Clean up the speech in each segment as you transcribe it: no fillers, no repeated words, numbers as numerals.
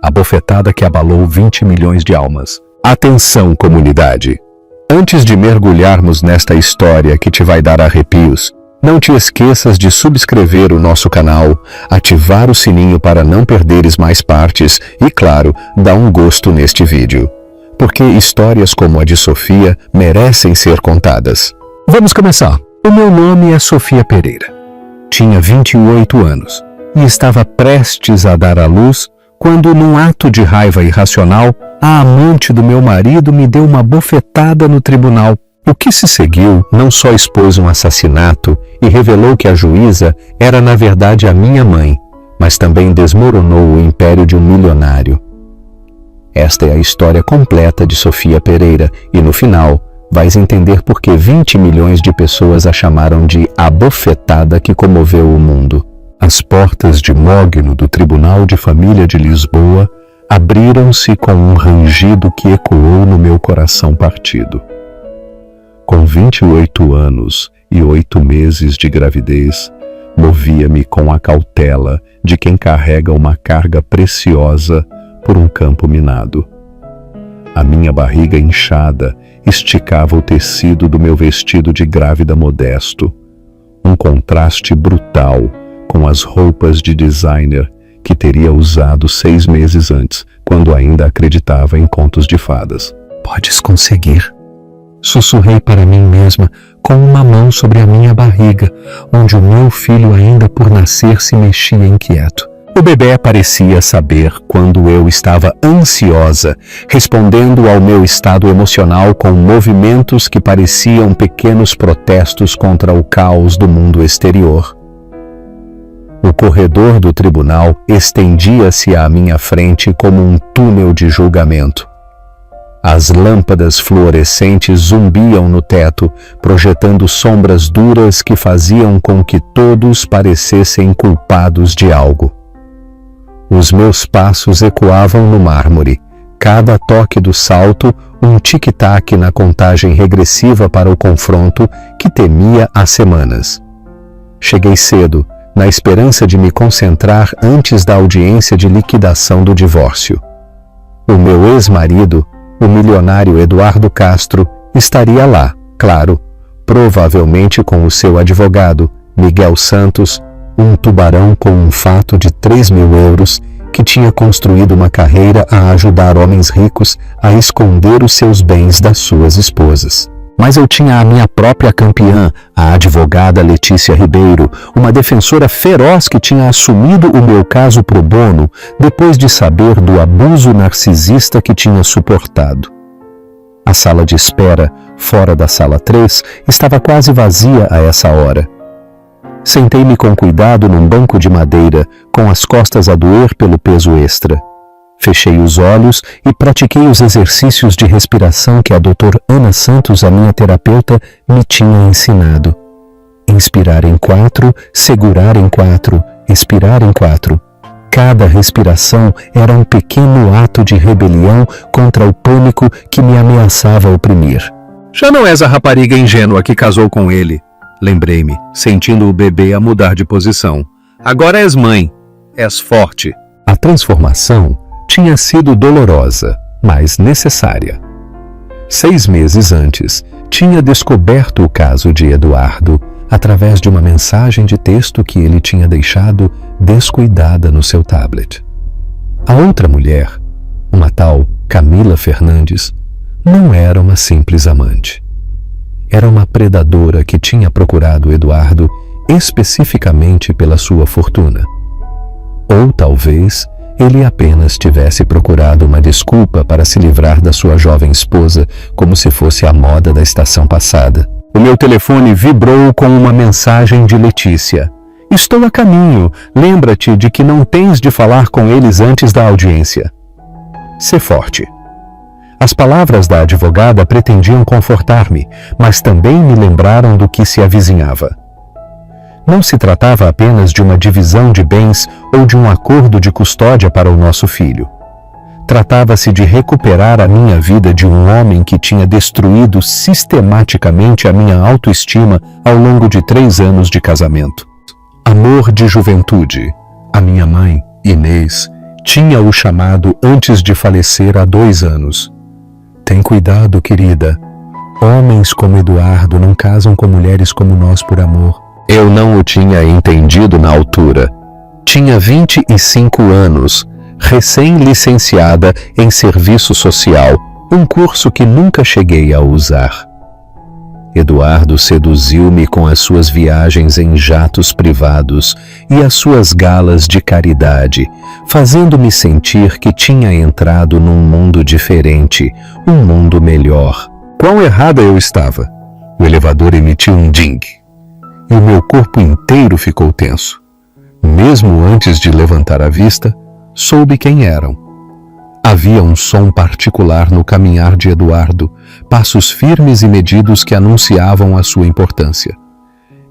a bofetada que abalou 20 milhões de almas. Atenção, comunidade! Antes de mergulharmos nesta história que te vai dar arrepios, não te esqueças de subscrever o nosso canal, ativar o sininho para não perderes mais partes e, claro, dar um gosto neste vídeo. Porque histórias como a de Sofia merecem ser contadas. Vamos começar. O meu nome é Sofia Pereira. Tinha 28 anos e estava prestes a dar à luz quando, num ato de raiva irracional, a amante do meu marido me deu uma bofetada no tribunal. O que se seguiu não só expôs um assassinato e revelou que a juíza era na verdade a minha mãe, mas também desmoronou o império de um milionário. Esta é a história completa de Sofia Pereira e, no final, vais entender por que 20 milhões de pessoas a chamaram de a bofetada que comoveu o mundo. As portas de mogno do Tribunal de Família de Lisboa abriram-se com um rangido que ecoou no meu coração partido. Com 28 anos e 8 meses de gravidez, movia-me com a cautela de quem carrega uma carga preciosa por um campo minado. A minha barriga inchada esticava o tecido do meu vestido de grávida modesto, um contraste brutal com as roupas de designer que teria usado 6 meses antes, quando ainda acreditava em contos de fadas. Podes conseguir. Sussurrei para mim mesma com uma mão sobre a minha barriga, onde o meu filho ainda por nascer se mexia inquieto. O bebê parecia saber quando eu estava ansiosa, respondendo ao meu estado emocional com movimentos que pareciam pequenos protestos contra o caos do mundo exterior. O corredor do tribunal estendia-se à minha frente como um túnel de julgamento. As lâmpadas fluorescentes zumbiam no teto, projetando sombras duras que faziam com que todos parecessem culpados de algo. Os meus passos ecoavam no mármore, cada toque do salto um tic-tac na contagem regressiva para o confronto que temia há semanas. Cheguei cedo, na esperança de me concentrar antes da audiência de liquidação do divórcio. O meu ex-marido, o milionário Eduardo Castro, estaria lá, claro, provavelmente com o seu advogado, Miguel Santos, um tubarão com um fato de 3.000 euros que tinha construído uma carreira a ajudar homens ricos a esconder os seus bens das suas esposas. Mas eu tinha a minha própria campeã, a advogada Letícia Ribeiro, uma defensora feroz que tinha assumido o meu caso pro bono depois de saber do abuso narcisista que tinha suportado. A sala de espera, fora da sala 3, estava quase vazia a essa hora. Sentei-me com cuidado num banco de madeira, com as costas a doer pelo peso extra. Fechei os olhos e pratiquei os exercícios de respiração que a doutora Ana Santos, a minha terapeuta, me tinha ensinado. Inspirar em 4, segurar em 4, expirar em 4. Cada respiração era um pequeno ato de rebelião contra o pânico que me ameaçava oprimir. Já não és a rapariga ingênua que casou com ele, lembrei-me, sentindo o bebê a mudar de posição. Agora és mãe, és forte. A transformação tinha sido dolorosa, mas necessária. 6 meses antes, tinha descoberto o caso de Eduardo através de uma mensagem de texto que ele tinha deixado descuidada no seu tablet. A outra mulher, uma tal Camila Fernandes, não era uma simples amante. Era uma predadora que tinha procurado Eduardo especificamente pela sua fortuna. Ou talvez ele apenas tivesse procurado uma desculpa para se livrar da sua jovem esposa, como se fosse a moda da estação passada. O meu telefone vibrou com uma mensagem de Letícia. Estou a caminho, lembra-te de que não tens de falar com eles antes da audiência. Sê forte. As palavras da advogada pretendiam confortar-me, mas também me lembraram do que se avizinhava. Não se tratava apenas de uma divisão de bens ou de um acordo de custódia para o nosso filho. Tratava-se de recuperar a minha vida de um homem que tinha destruído sistematicamente a minha autoestima ao longo de 3 anos de casamento. Amor de juventude. A minha mãe, Inês, Tinha-o chamado antes de falecer há 2 anos. Tem cuidado, querida. Homens como Eduardo não casam com mulheres como nós por amor. Eu não o tinha entendido na altura. Tinha 25 anos, recém-licenciada em serviço social, um curso que nunca cheguei a usar. Eduardo seduziu-me com as suas viagens em jatos privados e as suas galas de caridade, fazendo-me sentir que tinha entrado num mundo diferente, um mundo melhor. Quão errada eu estava! O elevador emitiu um ding, e o meu corpo inteiro ficou tenso. Mesmo antes de levantar a vista, soube quem eram. Havia um som particular no caminhar de Eduardo, passos firmes e medidos que anunciavam a sua importância.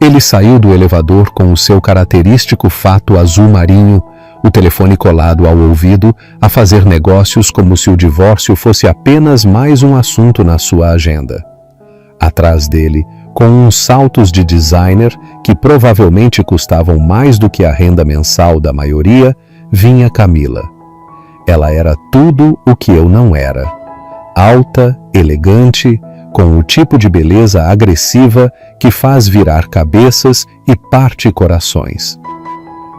Ele saiu do elevador com o seu característico fato azul marinho, o telefone colado ao ouvido, a fazer negócios como se o divórcio fosse apenas mais um assunto na sua agenda. Atrás dele, com uns saltos de designer que provavelmente custavam mais do que a renda mensal da maioria, vinha Camila. Ela era tudo o que eu não era. Alta, elegante, com o tipo de beleza agressiva que faz virar cabeças e parte corações.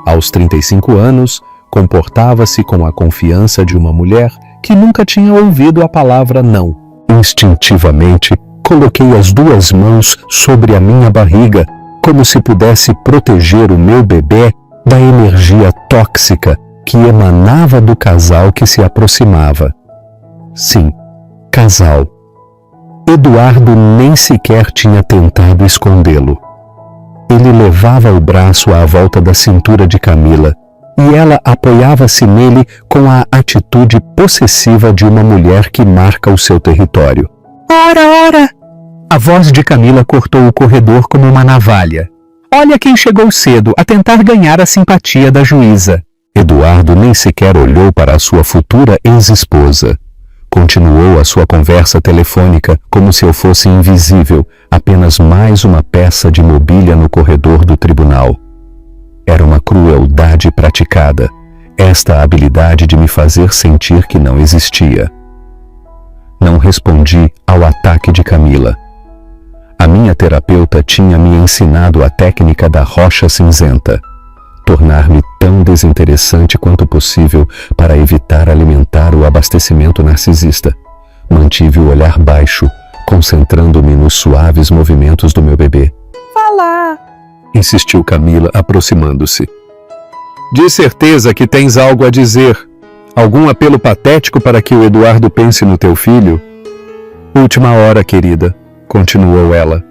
Aos 35 anos, comportava-se com a confiança de uma mulher que nunca tinha ouvido a palavra não. Instintivamente, coloquei as 2 mãos sobre a minha barriga, como se pudesse proteger o meu bebê da energia tóxica que emanava do casal que se aproximava. Sim, casal. Eduardo nem sequer tinha tentado escondê-lo. Ele levava o braço à volta da cintura de Camila e ela apoiava-se nele com a atitude possessiva de uma mulher que marca o seu território. Ora, ora! A voz de Camila cortou o corredor como uma navalha. Olha quem chegou cedo a tentar ganhar a simpatia da juíza. Eduardo nem sequer olhou para a sua futura ex-esposa. Continuou a sua conversa telefônica como se eu fosse invisível, apenas mais uma peça de mobília no corredor do tribunal. Era uma crueldade praticada, esta habilidade de me fazer sentir que não existia. Não respondi ao ataque de Camila. A minha terapeuta tinha me ensinado a técnica da rocha cinzenta. Tornar-me tão desinteressante quanto possível para evitar alimentar o abastecimento narcisista. Mantive o olhar baixo, concentrando-me nos suaves movimentos do meu bebê. Fala! Insistiu Camila, aproximando-se. De certeza que tens algo a dizer. Algum apelo patético para que o Eduardo pense no teu filho? Última hora, querida, continuou ela.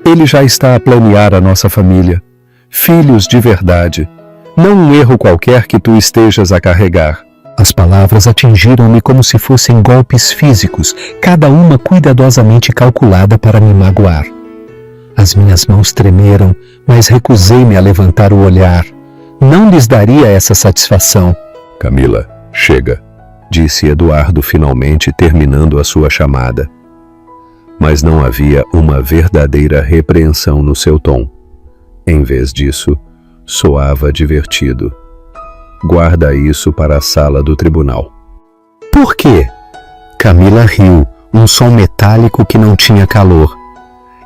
Ele já está a planear a nossa família. Filhos de verdade, não um erro qualquer que tu estejas a carregar. As palavras atingiram-me como se fossem golpes físicos, cada uma cuidadosamente calculada para me magoar. As minhas mãos tremeram, mas recusei-me a levantar o olhar. Não lhes daria essa satisfação. Camila, chega, disse Eduardo finalmente terminando a sua chamada. Mas não havia uma verdadeira repreensão no seu tom. Em vez disso, soava divertido. Guarda isso para a sala do tribunal. Por quê? Camila riu, um som metálico que não tinha calor.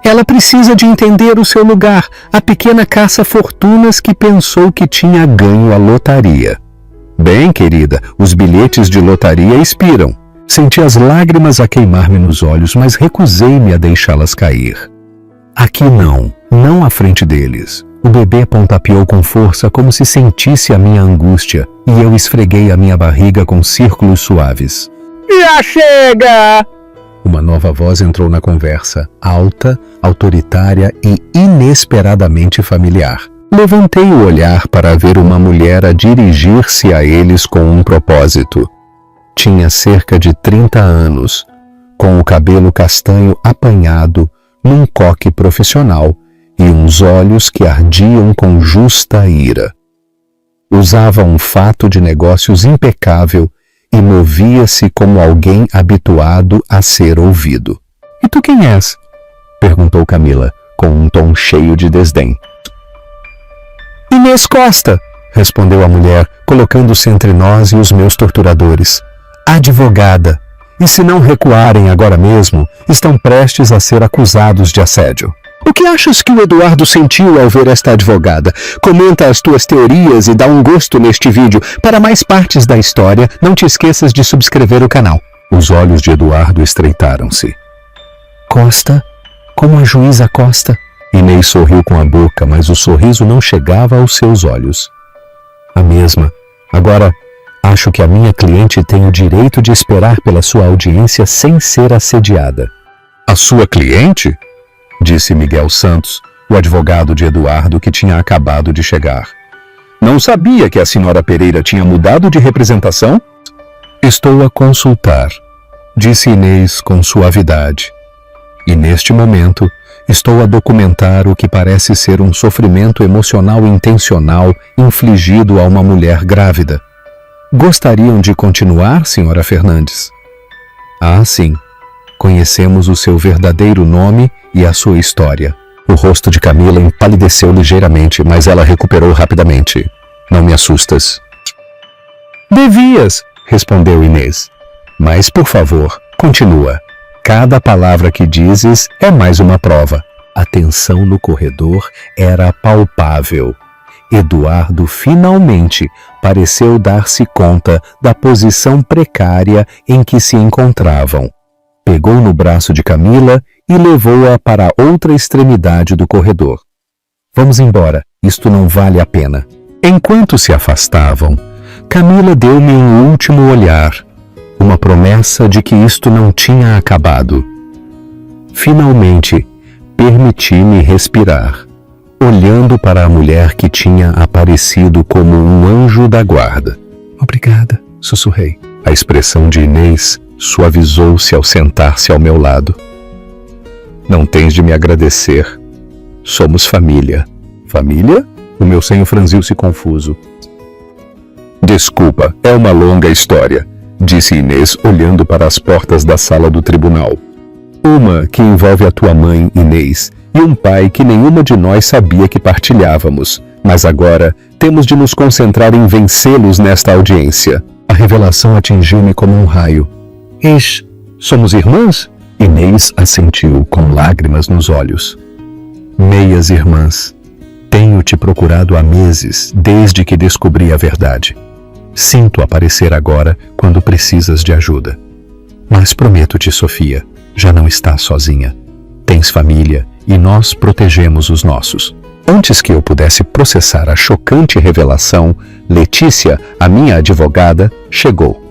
Ela precisa de entender o seu lugar, a pequena caça-fortunas que pensou que tinha ganho a lotaria. Bem, querida, os bilhetes de lotaria expiram. Senti as lágrimas a queimar-me nos olhos, mas recusei-me a deixá-las cair. Aqui não à frente deles. O bebê pontapeou com força como se sentisse a minha angústia, e eu esfreguei a minha barriga com círculos suaves. Já chega! Uma nova voz entrou na conversa, alta, autoritária e inesperadamente familiar. Levantei o olhar para ver uma mulher a dirigir-se a eles com um propósito. Tinha cerca de 30 anos, com o cabelo castanho apanhado num coque profissional e uns olhos que ardiam com justa ira. Usava um fato de negócios impecável e movia-se como alguém habituado a ser ouvido. E tu quem és? Perguntou Camila, com um tom cheio de desdém. Inês Costa, respondeu a mulher, colocando-se entre nós e os meus torturadores. Advogada, e se não recuarem agora mesmo, estão prestes a ser acusados de assédio. O que achas que o Eduardo sentiu ao ver esta advogada? Comenta as tuas teorias e dá um gosto neste vídeo. Para mais partes da história, não te esqueças de subscrever o canal. Os olhos de Eduardo estreitaram-se. Costa? Como a juíza Costa? Inês sorriu com a boca, mas o sorriso não chegava aos seus olhos. A mesma. Agora, acho que a minha cliente tem o direito de esperar pela sua audiência sem ser assediada. A sua cliente? Disse Miguel Santos, o advogado de Eduardo que tinha acabado de chegar. Não sabia que a senhora Pereira tinha mudado de representação? Estou a consultar, disse Inês com suavidade. E neste momento, estou a documentar o que parece ser um sofrimento emocional intencional infligido a uma mulher grávida. Gostariam de continuar, senhora Fernandes? Ah, sim. Conhecemos o seu verdadeiro nome e a sua história. O rosto de Camila empalideceu ligeiramente, mas ela recuperou rapidamente. Não me assustas. Devias, respondeu Inês. Mas, por favor, continua. Cada palavra que dizes é mais uma prova. A tensão no corredor era palpável. Eduardo finalmente pareceu dar-se conta da posição precária em que se encontravam. Pegou no braço de Camila e levou-a para a outra extremidade do corredor. Vamos embora, isto não vale a pena. Enquanto se afastavam, Camila deu-me um último olhar, uma promessa de que isto não tinha acabado. Finalmente, permiti-me respirar, olhando para a mulher que tinha aparecido como um anjo da guarda. Obrigada, sussurrei. A expressão de Inês suavizou-se ao sentar-se ao meu lado. Não tens de me agradecer. Somos família. Família? O meu senho franziu-se confuso. Desculpa, é uma longa história, disse Inês olhando para as portas da sala do tribunal. Uma que envolve a tua mãe, Inês, e um pai que nenhuma de nós sabia que partilhávamos. Mas agora temos de nos concentrar em vencê-los nesta audiência. A revelação atingiu-me como um raio. Eis, somos irmãs? Inês assentiu com lágrimas nos olhos. Meias irmãs. Tenho-te procurado há meses, desde que descobri a verdade. Sinto aparecer agora quando precisas de ajuda. Mas prometo-te, Sofia, já não estás sozinha. Tens família e nós protegemos os nossos. Antes que eu pudesse processar a chocante revelação, Letícia, a minha advogada, chegou.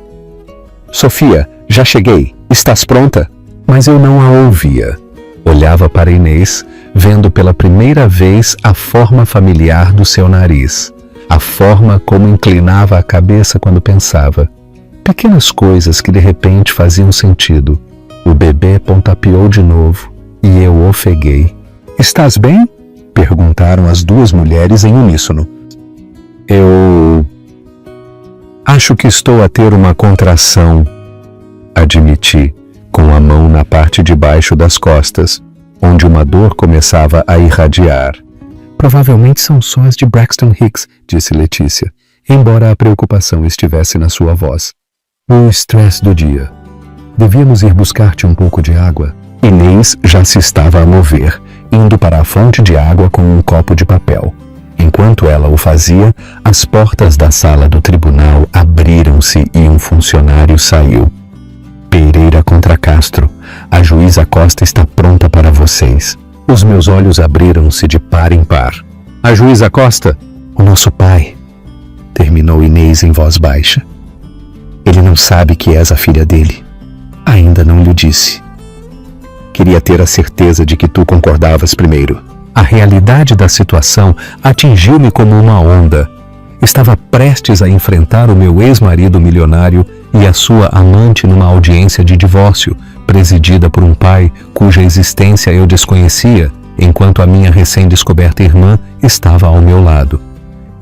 Sofia, já cheguei. Estás pronta? Mas eu não a ouvia. Olhava para Inês, vendo pela primeira vez a forma familiar do seu nariz, a forma como inclinava a cabeça quando pensava. Pequenas coisas que de repente faziam sentido. O bebê pontapeou de novo e eu ofeguei. Estás bem? Perguntaram as duas mulheres em uníssono. Eu acho que estou a ter uma contração, admiti, com a mão na parte de baixo das costas, onde uma dor começava a irradiar. Provavelmente são só as de Braxton Hicks, disse Letícia, embora a preocupação estivesse na sua voz. O estresse do dia. Devíamos ir buscar-te um pouco de água. Inês já se estava a mover, indo para a fonte de água com um copo de papel. Enquanto ela o fazia, as portas da sala do tribunal abriram-se e um funcionário saiu. Pereira contra Castro. A juíza Costa está pronta para vocês. Os meus olhos abriram-se de par em par. A juíza Costa? O nosso pai. Terminou Inês em voz baixa. Ele não sabe que és a filha dele. Ainda não lhe disse. Queria ter a certeza de que tu concordavas primeiro. A realidade da situação atingiu-me como uma onda. Estava prestes a enfrentar o meu ex-marido milionário e a sua amante numa audiência de divórcio, presidida por um pai cuja existência eu desconhecia, enquanto a minha recém-descoberta irmã estava ao meu lado.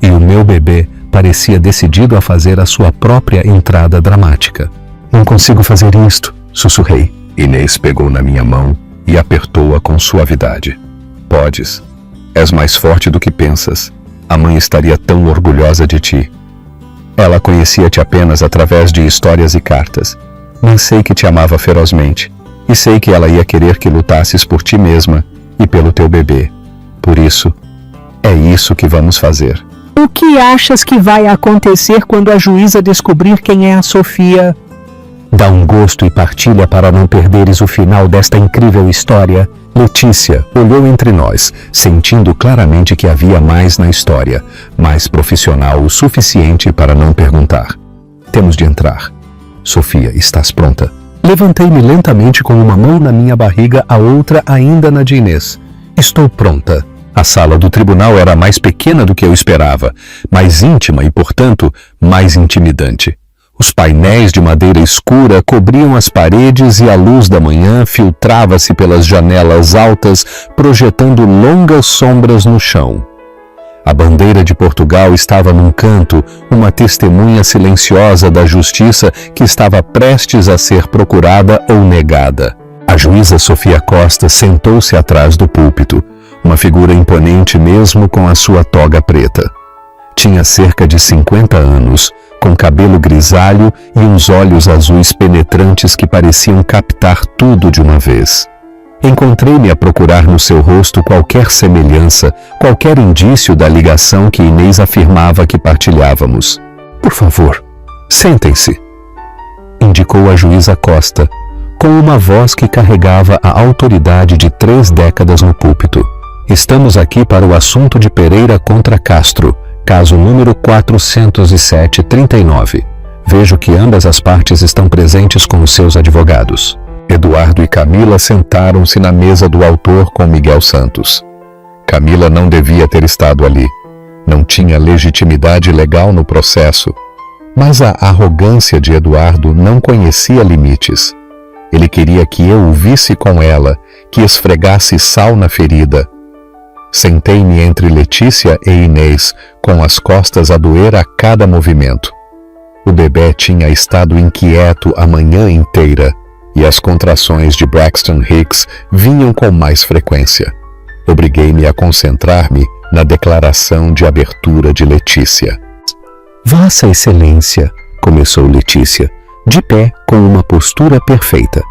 E o meu bebê parecia decidido a fazer a sua própria entrada dramática. Não consigo fazer isto, sussurrei. Inês pegou na minha mão e apertou-a com suavidade. Podes. És mais forte do que pensas. A mãe estaria tão orgulhosa de ti. Ela conhecia-te apenas através de histórias e cartas. Mas sei que te amava ferozmente. E sei que ela ia querer que lutasses por ti mesma e pelo teu bebê. Por isso, é isso que vamos fazer. O que achas que vai acontecer quando a juíza descobrir quem é a Sofia? Dá um gosto e partilha para não perderes o final desta incrível história. Letícia olhou entre nós, sentindo claramente que havia mais na história, mais profissional o suficiente para não perguntar. Temos de entrar. Sofia, estás pronta? Levantei-me lentamente com uma mão na minha barriga, a outra ainda na de Inês. Estou pronta. A sala do tribunal era mais pequena do que eu esperava, mais íntima e, portanto, mais intimidante. Os painéis de madeira escura cobriam as paredes e a luz da manhã filtrava-se pelas janelas altas, projetando longas sombras no chão. A bandeira de Portugal estava num canto, uma testemunha silenciosa da justiça que estava prestes a ser procurada ou negada. A juíza Sofia Costa sentou-se atrás do púlpito, uma figura imponente mesmo com a sua toga preta. Tinha cerca de 50 anos, com cabelo grisalho e uns olhos azuis penetrantes que pareciam captar tudo de uma vez. Encontrei-me a procurar no seu rosto qualquer semelhança, qualquer indício da ligação que Inês afirmava que partilhávamos. Por favor, sentem-se, indicou a juíza Costa, com uma voz que carregava a autoridade de 3 décadas no púlpito. Estamos aqui para o assunto de Pereira contra Castro, caso número 407-39. Vejo que ambas as partes estão presentes com os seus advogados. Eduardo e Camila sentaram-se na mesa do autor com Miguel Santos. Camila não devia ter estado ali. Não tinha legitimidade legal no processo. Mas a arrogância de Eduardo não conhecia limites. Ele queria que eu o visse com ela, que esfregasse sal na ferida. Sentei-me entre Letícia e Inês, com as costas a doer a cada movimento. O bebê tinha estado inquieto a manhã inteira, e as contrações de Braxton Hicks vinham com mais frequência. Obriguei-me a concentrar-me na declaração de abertura de Letícia. Vossa Excelência, começou Letícia, de pé com uma postura perfeita.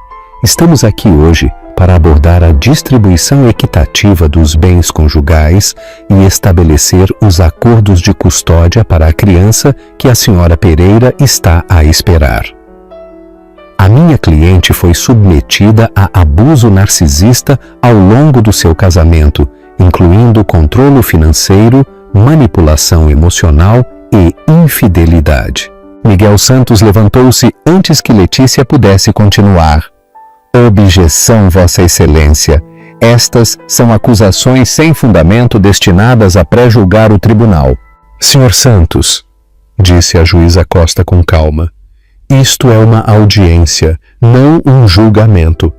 Estamos aqui hoje para abordar a distribuição equitativa dos bens conjugais e estabelecer os acordos de custódia para a criança que a senhora Pereira está a esperar. A minha cliente foi submetida a abuso narcisista ao longo do seu casamento, incluindo controle financeiro, manipulação emocional e infidelidade. Miguel Santos levantou-se antes que Letícia pudesse continuar. Objeção, Vossa Excelência. Estas são acusações sem fundamento destinadas a pré-julgar o tribunal. Senhor Santos, disse a juíza Costa com calma, isto é uma audiência, não um julgamento.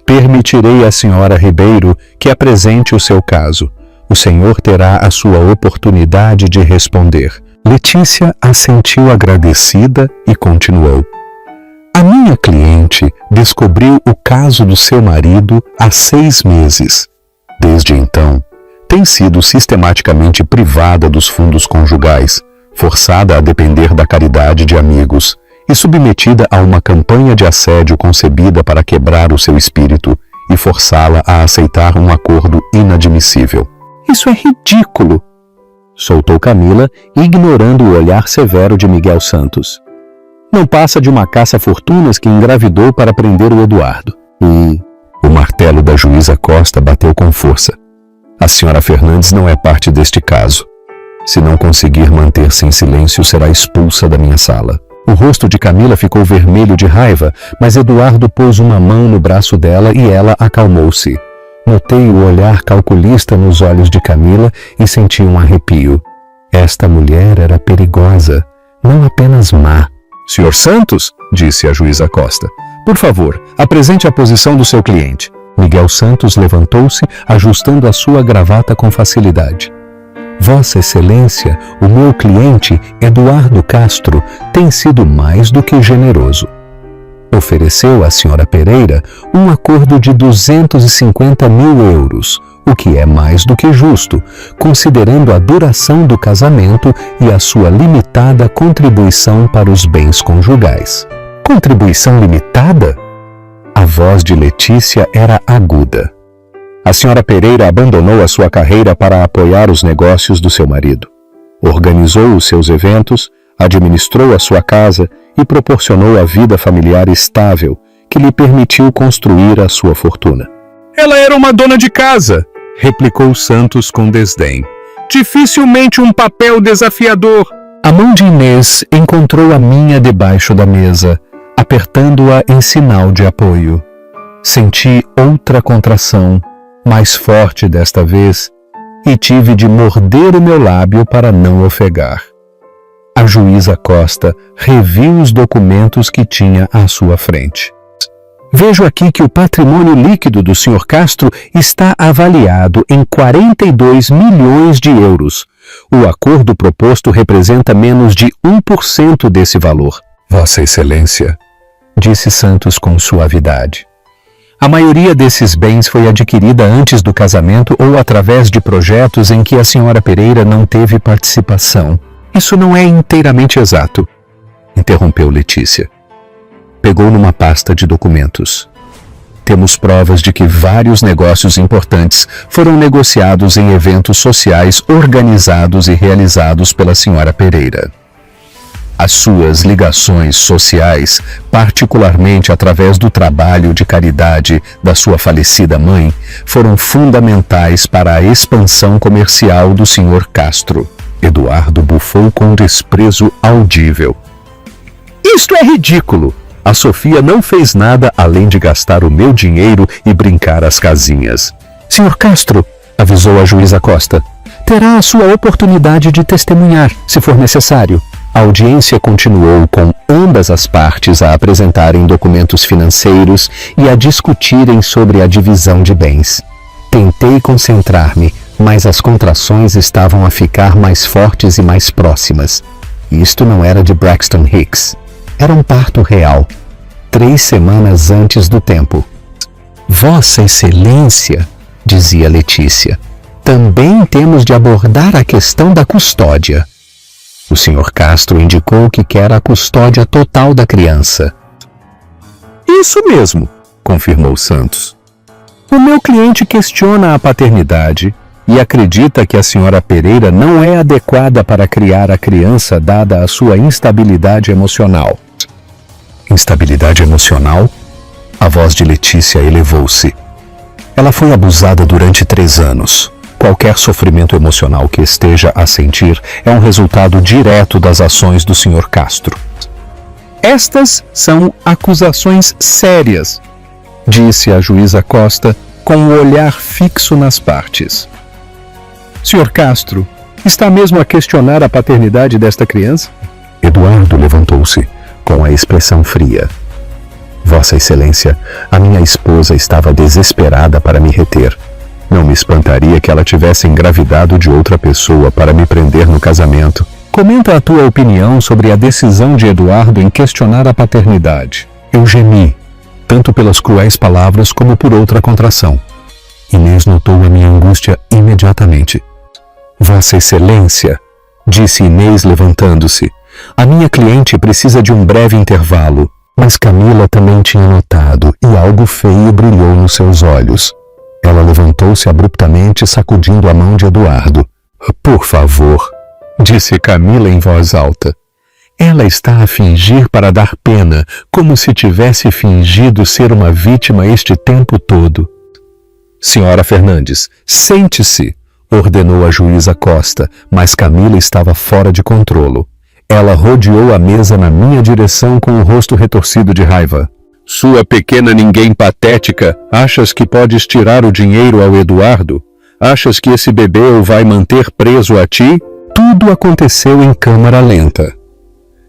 Permitirei à senhora Ribeiro que apresente o seu caso. O senhor terá a sua oportunidade de responder. Letícia assentiu agradecida e continuou. A minha cliente descobriu o caso do seu marido há 6 meses. Desde então, tem sido sistematicamente privada dos fundos conjugais, forçada a depender da caridade de amigos e submetida a uma campanha de assédio concebida para quebrar o seu espírito e forçá-la a aceitar um acordo inadmissível. Isso é ridículo, soltou Camila, ignorando o olhar severo de Miguel Santos. Não passa de uma caça-fortunas que engravidou para prender o Eduardo. E o martelo da juíza Costa bateu com força. A senhora Fernandes não é parte deste caso. Se não conseguir manter-se em silêncio, será expulsa da minha sala. O rosto de Camila ficou vermelho de raiva, mas Eduardo pôs uma mão no braço dela e ela acalmou-se. Notei o olhar calculista nos olhos de Camila e senti um arrepio. Esta mulher era perigosa, não apenas má. Senhor Santos, disse a juíza Costa, por favor, apresente a posição do seu cliente. Miguel Santos levantou-se, ajustando a sua gravata com facilidade. Vossa Excelência, o meu cliente, Eduardo Castro, tem sido mais do que generoso. Ofereceu à senhora Pereira um acordo de 250 mil euros, o que é mais do que justo, considerando a duração do casamento e a sua limitada contribuição para os bens conjugais. Contribuição limitada? A voz de Letícia era aguda. A senhora Pereira abandonou a sua carreira para apoiar os negócios do seu marido. Organizou os seus eventos, administrou a sua casa e proporcionou a vida familiar estável que lhe permitiu construir a sua fortuna. Ela era uma dona de casa, replicou Santos com desdém. Dificilmente um papel desafiador. A mão de Inês encontrou a minha debaixo da mesa, apertando-a em sinal de apoio. Senti outra contração, mais forte desta vez, e tive de morder o meu lábio para não ofegar. A juíza Costa reviu os documentos que tinha à sua frente. Vejo aqui que o patrimônio líquido do Sr. Castro está avaliado em 42 milhões de euros. O acordo proposto representa menos de 1% desse valor. Vossa Excelência, disse Santos com suavidade. A maioria desses bens foi adquirida antes do casamento ou através de projetos em que a senhora Pereira não teve participação. Isso não é inteiramente exato, interrompeu Letícia. Pegou numa pasta de documentos. Temos provas de que vários negócios importantes foram negociados em eventos sociais organizados e realizados pela senhora Pereira. As suas ligações sociais, particularmente através do trabalho de caridade da sua falecida mãe, foram fundamentais para a expansão comercial do Sr. Castro. Eduardo bufou com desprezo audível. Isto é ridículo! A Sofia não fez nada além de gastar o meu dinheiro e brincar às casinhas. Sr. Castro, avisou a juíza Costa, terá a sua oportunidade de testemunhar, se for necessário. A audiência continuou com ambas as partes a apresentarem documentos financeiros e a discutirem sobre a divisão de bens. Tentei concentrar-me, mas as contrações estavam a ficar mais fortes e mais próximas. Isto não era de Braxton Hicks. Era um parto real, 3 semanas antes do tempo. Vossa Excelência, dizia Letícia, também temos de abordar a questão da custódia. O Sr. Castro indicou que quer a custódia total da criança. Isso mesmo, confirmou Santos. O meu cliente questiona a paternidade e acredita que a senhora Pereira não é adequada para criar a criança dada a sua instabilidade emocional. Instabilidade emocional? A voz de Letícia elevou-se. Ela foi abusada durante 3 anos. Qualquer sofrimento emocional que esteja a sentir é um resultado direto das ações do Sr. Castro. Estas são acusações sérias, disse a juíza Costa com o olhar fixo nas partes. Sr. Castro, está mesmo a questionar a paternidade desta criança? Eduardo levantou-se, com a expressão fria. Vossa Excelência, a minha esposa estava desesperada para me reter. Não me espantaria que ela tivesse engravidado de outra pessoa para me prender no casamento. Comenta a tua opinião sobre a decisão de Eduardo em questionar a paternidade. Eu gemi, tanto pelas cruéis palavras como por outra contração. Inês notou a minha angústia imediatamente. Vossa Excelência, disse Inês levantando-se, a minha cliente precisa de um breve intervalo, mas Camila também tinha notado e algo feio brilhou nos seus olhos. Ela levantou-se abruptamente, sacudindo a mão de Eduardo. Por favor, disse Camila em voz alta. Ela está a fingir para dar pena, como se tivesse fingido ser uma vítima este tempo todo. Senhora Fernandes, sente-se, ordenou a juíza Costa, mas Camila estava fora de controlo. Ela rodeou a mesa na minha direção com o rosto retorcido de raiva. Sua pequena ninguém patética, achas que podes tirar o dinheiro ao Eduardo? Achas que esse bebê o vai manter preso a ti? Tudo aconteceu em câmara lenta.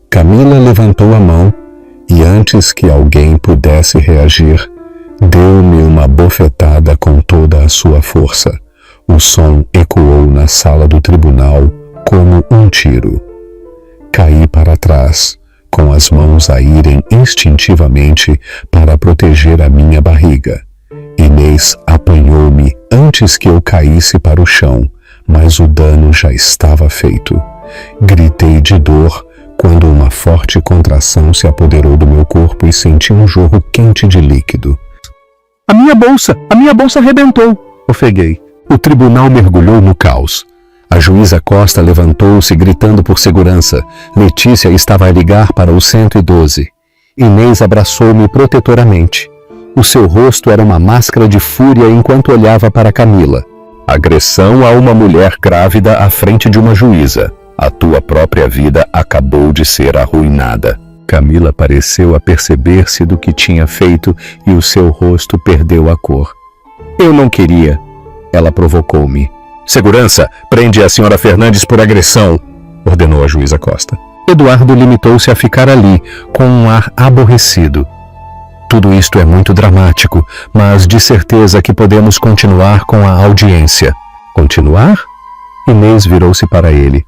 Camila levantou a mão e, antes que alguém pudesse reagir, deu-me uma bofetada com toda a sua força. O som ecoou na sala do tribunal como um tiro. Caí para trás, com as mãos a irem instintivamente para proteger a minha barriga. Inês apanhou-me antes que eu caísse para o chão, mas o dano já estava feito. Gritei de dor quando uma forte contração se apoderou do meu corpo e senti um jorro quente de líquido. A minha bolsa arrebentou, ofeguei. O tribunal mergulhou no caos. A juíza Costa levantou-se gritando por segurança. Letícia estava a ligar para o 112. Inês abraçou-me protetoramente. O seu rosto era uma máscara de fúria enquanto olhava para Camila. Agressão a uma mulher grávida à frente de uma juíza. A tua própria vida acabou de ser arruinada. Camila pareceu aperceber-se do que tinha feito e o seu rosto perdeu a cor. Eu não queria. Ela provocou-me. Segurança, prende a senhora Fernandes por agressão, ordenou a juíza Costa. Eduardo limitou-se a ficar ali, com um ar aborrecido. Tudo isto é muito dramático, mas de certeza que podemos continuar com a audiência. Continuar? Inês virou-se para ele.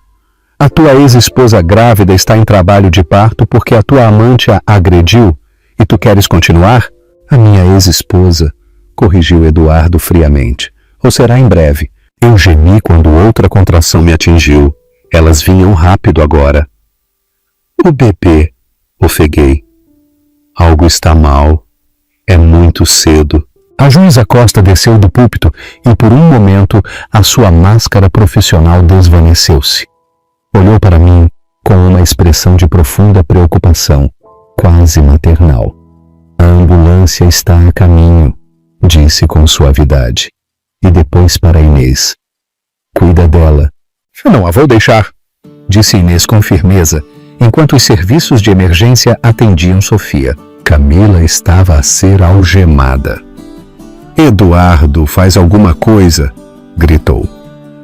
A tua ex-esposa grávida está em trabalho de parto porque a tua amante a agrediu e tu queres continuar? A minha ex-esposa, corrigiu Eduardo friamente. Ou será em breve. Eu gemi quando outra contração me atingiu. Elas vinham rápido agora. O bebê, ofeguei. Algo está mal. É muito cedo. A juíza Costa desceu do púlpito e por um momento a sua máscara profissional desvaneceu-se. Olhou para mim com uma expressão de profunda preocupação, quase maternal. A ambulância está a caminho, disse com suavidade. E depois para Inês. Cuida dela. Eu não a vou deixar, disse Inês com firmeza, enquanto os serviços de emergência atendiam Sofia. Camila estava a ser algemada. Eduardo, faz alguma coisa, gritou.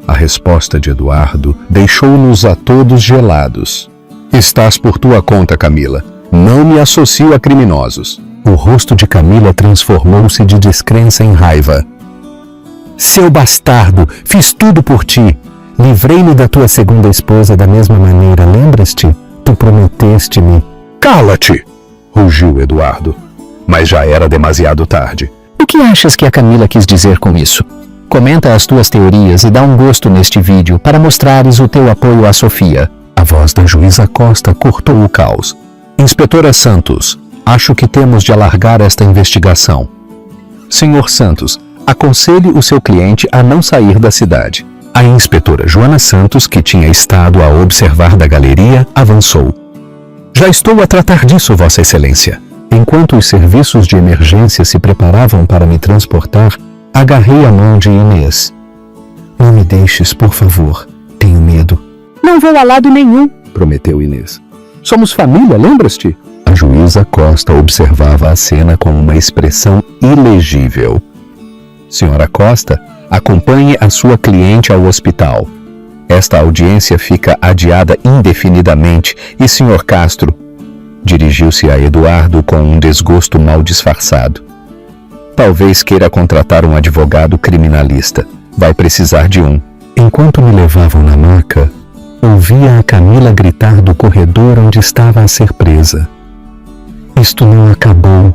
A resposta de Eduardo deixou-nos a todos gelados. Estás por tua conta, Camila. Não me associo a criminosos. O rosto de Camila transformou-se de descrença em raiva. Seu bastardo, fiz tudo por ti. Livrei-me da tua segunda esposa da mesma maneira, lembras-te? Tu prometeste-me. Cala-te! Rugiu Eduardo. Mas já era demasiado tarde. O que achas que a Camila quis dizer com isso? Comenta as tuas teorias e dá um gosto neste vídeo para mostrares o teu apoio à Sofia. A voz da juíza Costa cortou o caos. Inspetora Santos, acho que temos de alargar esta investigação. Senhor Santos, aconselhe o seu cliente a não sair da cidade. A inspetora Joana Santos, que tinha estado a observar da galeria, avançou. Já estou a tratar disso, Vossa Excelência. Enquanto os serviços de emergência se preparavam para me transportar, agarrei a mão de Inês. Não me deixes, por favor. Tenho medo. Não vou a lado nenhum, prometeu Inês. Somos família, lembras-te? A juíza Costa observava a cena com uma expressão ilegível. Senhora Costa, acompanhe a sua cliente ao hospital. Esta audiência fica adiada indefinidamente e Sr. Castro dirigiu-se a Eduardo com um desgosto mal disfarçado. Talvez queira contratar um advogado criminalista. Vai precisar de um. Enquanto me levavam na maca, ouvia a Camila gritar do corredor onde estava a ser presa. Isto não acabou.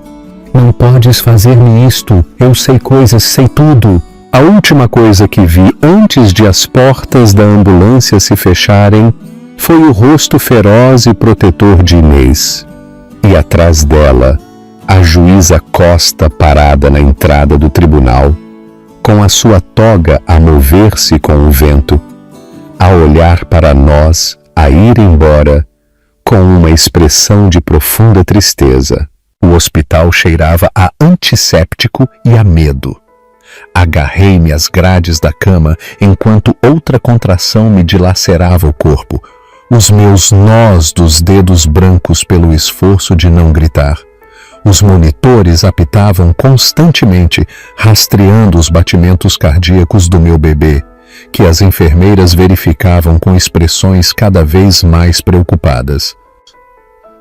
Não podes fazer-me isto. Eu sei coisas, sei tudo. A última coisa que vi antes de as portas da ambulância se fecharem foi o rosto feroz e protetor de Inês. E atrás dela, a juíza Costa parada na entrada do tribunal, com a sua toga a mover-se com o vento, a olhar para nós, a ir embora, com uma expressão de profunda tristeza. O hospital cheirava a antisséptico e a medo. Agarrei-me às grades da cama enquanto outra contração me dilacerava o corpo, os meus nós dos dedos brancos pelo esforço de não gritar. Os monitores apitavam constantemente, rastreando os batimentos cardíacos do meu bebê, que as enfermeiras verificavam com expressões cada vez mais preocupadas.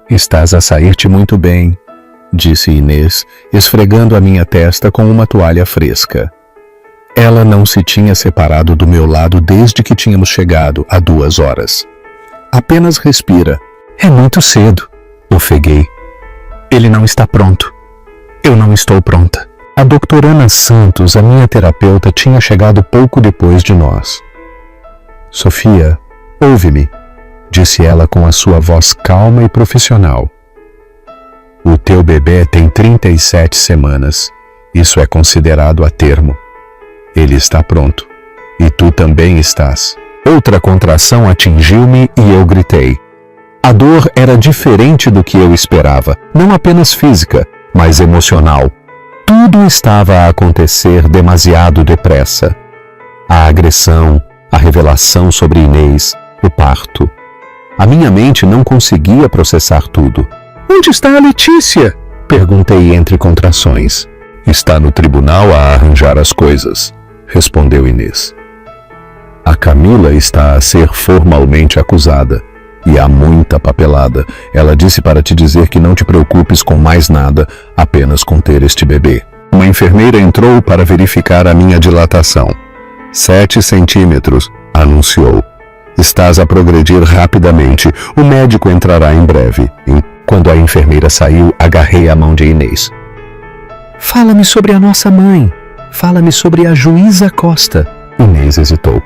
Estás a sair-te muito bem, disse Inês, esfregando a minha testa com uma toalha fresca. Ela não se tinha separado do meu lado desde que tínhamos chegado há 2 horas. Apenas respira. É muito cedo, ofeguei. Ele não está pronto. Eu não estou pronta. A doutora Ana Santos, a minha terapeuta, tinha chegado pouco depois de nós. Sofia, ouve-me, disse ela com a sua voz calma e profissional. O teu bebê tem 37 semanas. Isso é considerado a termo. Ele está pronto. E tu também estás. Outra contração atingiu-me e eu gritei. A dor era diferente do que eu esperava, não apenas física, mas emocional. Tudo estava a acontecer demasiado depressa. A agressão, a revelação sobre Inês, o parto. A minha mente não conseguia processar tudo. Onde está a Letícia? Perguntei entre contrações. Está no tribunal a arranjar as coisas, respondeu Inês. A Camila está a ser formalmente acusada. E há muita papelada. Ela disse para te dizer que não te preocupes com mais nada, apenas com ter este bebê. Uma enfermeira entrou para verificar a minha dilatação. 7 centímetros, anunciou. Estás a progredir rapidamente. O médico entrará em breve. Quando a enfermeira saiu, agarrei a mão de Inês. Fala-me sobre a nossa mãe. Fala-me sobre a Juíza Costa. Inês hesitou.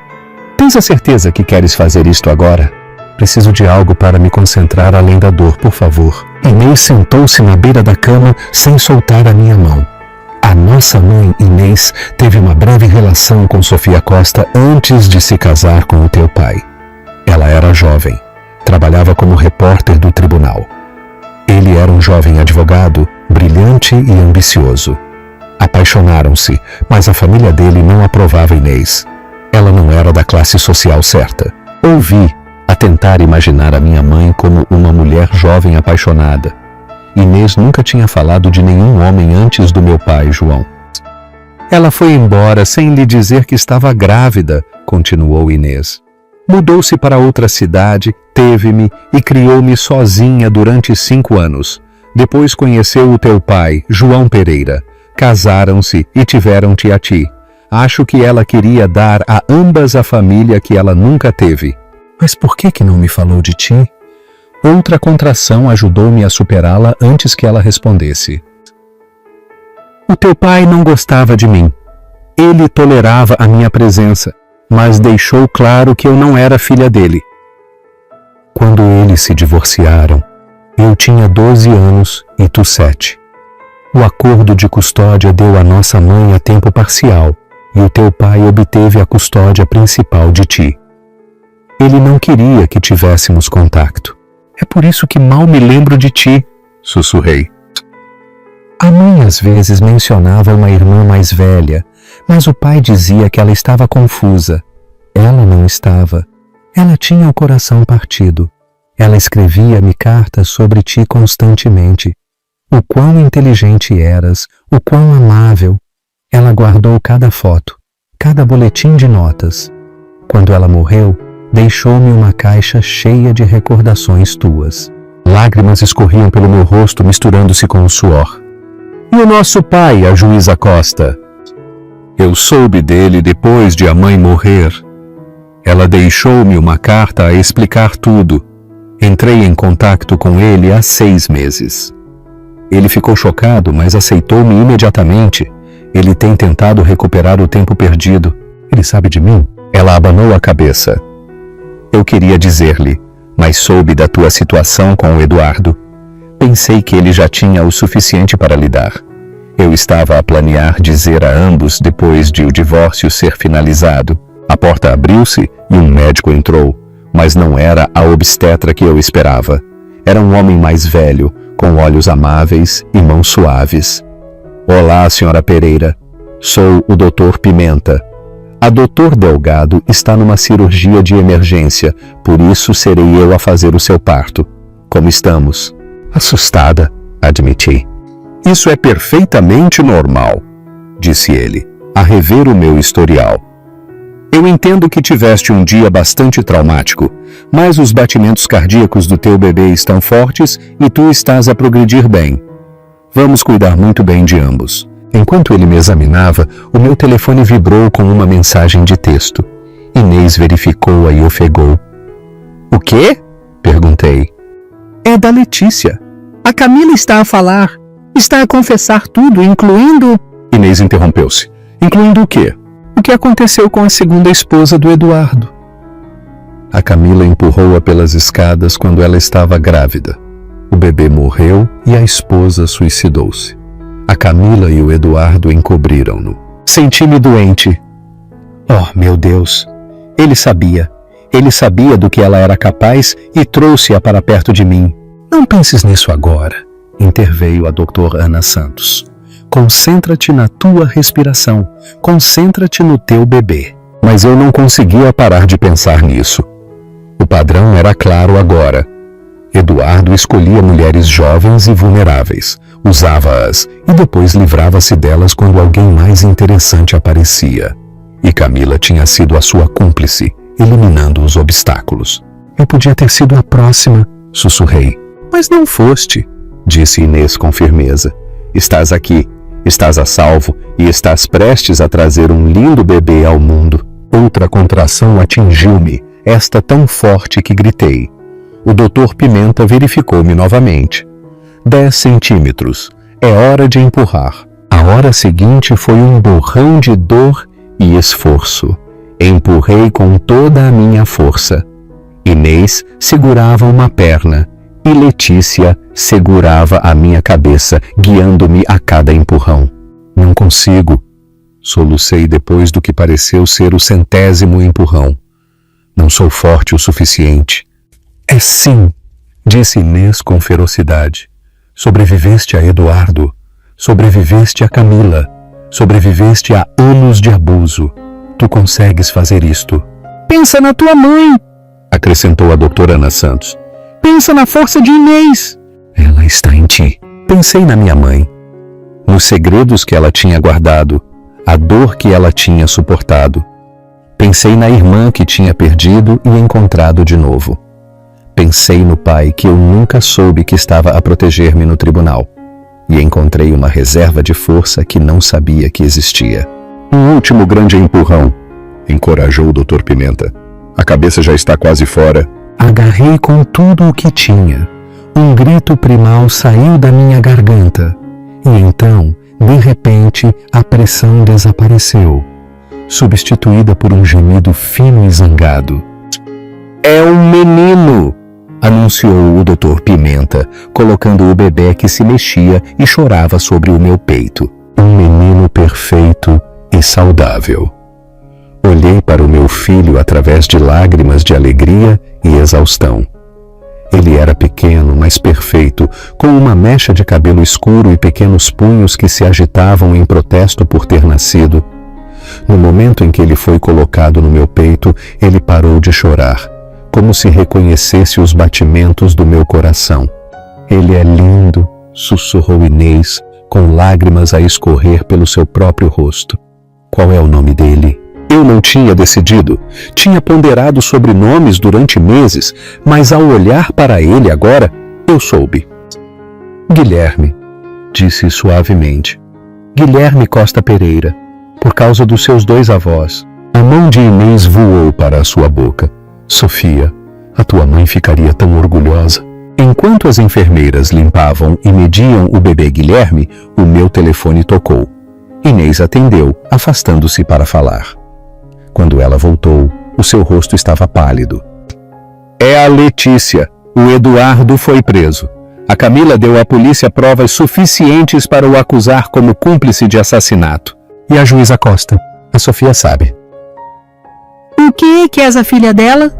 Tens a certeza que queres fazer isto agora? Preciso de algo para me concentrar além da dor, por favor. Inês sentou-se na beira da cama sem soltar a minha mão. A nossa mãe, Inês, teve uma breve relação com Sofia Costa antes de se casar com o teu pai. Ela era jovem, trabalhava como repórter do tribunal. Ele era um jovem advogado, brilhante e ambicioso. Apaixonaram-se, mas a família dele não aprovava Inês. Ela não era da classe social certa. Ouvi a tentar imaginar a minha mãe como uma mulher jovem apaixonada. Inês nunca tinha falado de nenhum homem antes do meu pai, João. Ela foi embora sem lhe dizer que estava grávida, continuou Inês. Mudou-se para outra cidade, teve-me e criou-me sozinha durante 5 anos. Depois conheceu o teu pai, João Pereira. Casaram-se e tiveram-te a ti. Acho que ela queria dar a ambas a família que ela nunca teve. Mas por que não me falou de ti? Outra contração ajudou-me a superá-la antes que ela respondesse. O teu pai não gostava de mim. Ele tolerava a minha presença, mas deixou claro que eu não era filha dele. Quando eles se divorciaram, eu tinha 12 anos e tu 7. O acordo de custódia deu à nossa mãe a tempo parcial e o teu pai obteve a custódia principal de ti. Ele não queria que tivéssemos contato. É por isso que mal me lembro de ti, sussurrei. A mãe às vezes mencionava uma irmã mais velha, mas o pai dizia que ela estava confusa. Ela não estava. Ela tinha o coração partido. Ela escrevia-me cartas sobre ti constantemente. O quão inteligente eras, o quão amável. Ela guardou cada foto, cada boletim de notas. Quando ela morreu, deixou-me uma caixa cheia de recordações tuas. Lágrimas escorriam pelo meu rosto, misturando-se com o suor. E o nosso pai, a Juíza Costa? Eu soube dele depois de a mãe morrer. Ela deixou-me uma carta a explicar tudo. Entrei em contato com ele há 6 meses. Ele ficou chocado, mas aceitou-me imediatamente. Ele tem tentado recuperar o tempo perdido. Ele sabe de mim? Ela abanou a cabeça. Eu queria dizer-lhe, mas soube da tua situação com o Eduardo. Pensei que ele já tinha o suficiente para lidar. Eu estava a planear dizer a ambos depois de o divórcio ser finalizado. A porta abriu-se e um médico entrou, mas não era a obstetra que eu esperava. Era um homem mais velho, com olhos amáveis e mãos suaves. Olá, senhora Pereira. Sou o Dr. Pimenta. A Dr. Delgado está numa cirurgia de emergência, por isso serei eu a fazer o seu parto. Como estamos? Assustada, admiti. Isso é perfeitamente normal, disse ele, a rever o meu historial. Eu entendo que tiveste um dia bastante traumático, mas os batimentos cardíacos do teu bebê estão fortes e tu estás a progredir bem. Vamos cuidar muito bem de ambos. Enquanto ele me examinava, o meu telefone vibrou com uma mensagem de texto. Inês verificou-a e ofegou. O quê? Perguntei. É da Letícia. A Camila está a falar. Está a confessar tudo, incluindo... Inês interrompeu-se. Incluindo o quê? O que aconteceu com a segunda esposa do Eduardo? A Camila empurrou-a pelas escadas quando ela estava grávida. O bebê morreu e a esposa suicidou-se. A Camila e o Eduardo encobriram-no. Senti-me doente. Oh, meu Deus! Ele sabia. Ele sabia do que ela era capaz e trouxe-a para perto de mim. Não penses nisso agora, interveio a doutora Ana Santos. Concentra-te na tua respiração. Concentra-te no teu bebê. Mas eu não conseguia parar de pensar nisso. O padrão era claro agora. Eduardo escolhia mulheres jovens e vulneráveis, usava-as e depois livrava-se delas quando alguém mais interessante aparecia. E Camila tinha sido a sua cúmplice, eliminando os obstáculos. Eu podia ter sido a próxima, sussurrei. Mas não foste, disse Inês com firmeza. Estás aqui, estás a salvo e estás prestes a trazer um lindo bebê ao mundo. Outra contração atingiu-me, esta tão forte que gritei. O Dr. Pimenta verificou-me novamente. 10 centímetros. É hora de empurrar. A hora seguinte foi um borrão de dor e esforço. Empurrei com toda a minha força. Inês segurava uma perna e Letícia segurava a minha cabeça, guiando-me a cada empurrão. Não consigo, solucei depois do que pareceu ser o 100º empurrão. Não sou forte o suficiente. É sim, disse Inês com ferocidade. Sobreviveste a Eduardo, sobreviveste a Camila, sobreviveste a anos de abuso. Tu consegues fazer isto. Pensa na tua mãe, acrescentou a doutora Ana Santos. Pensa na força de Inês. Ela está em ti. Pensei na minha mãe, nos segredos que ela tinha guardado, a dor que ela tinha suportado. Pensei na irmã que tinha perdido e encontrado de novo. Pensei no pai que eu nunca soube que estava a proteger-me no tribunal. E encontrei uma reserva de força que não sabia que existia. Um último grande empurrão, encorajou o Dr. Pimenta. A cabeça já está quase fora. Agarrei com tudo o que tinha. Um grito primal saiu da minha garganta. E então, de repente, a pressão desapareceu, substituída por um gemido fino e zangado. É um menino! Anunciou o Dr. Pimenta, colocando o bebê que se mexia e chorava sobre o meu peito. Um menino perfeito e saudável. Olhei para o meu filho através de lágrimas de alegria e exaustão. Ele era pequeno, mas perfeito, com uma mecha de cabelo escuro e pequenos punhos que se agitavam em protesto por ter nascido. No momento em que ele foi colocado no meu peito, ele parou de chorar, como se reconhecesse os batimentos do meu coração. Ele é lindo, sussurrou Inês, com lágrimas a escorrer pelo seu próprio rosto. Qual é o nome dele? Eu não tinha decidido. Tinha ponderado sobre nomes durante meses, mas ao olhar para ele agora, eu soube. Guilherme, disse suavemente. Guilherme Costa Pereira, por causa dos seus 2 avós. A mão de Inês voou para a sua boca. Sofia, a tua mãe ficaria tão orgulhosa. Enquanto as enfermeiras limpavam e mediam o bebê Guilherme, o meu telefone tocou. Inês atendeu, afastando-se para falar. Quando ela voltou, o seu rosto estava pálido. É a Letícia. O Eduardo foi preso. A Camila deu à polícia provas suficientes para o acusar como cúmplice de assassinato. E a juíza Costa? A Sofia sabe. O que és a filha dela?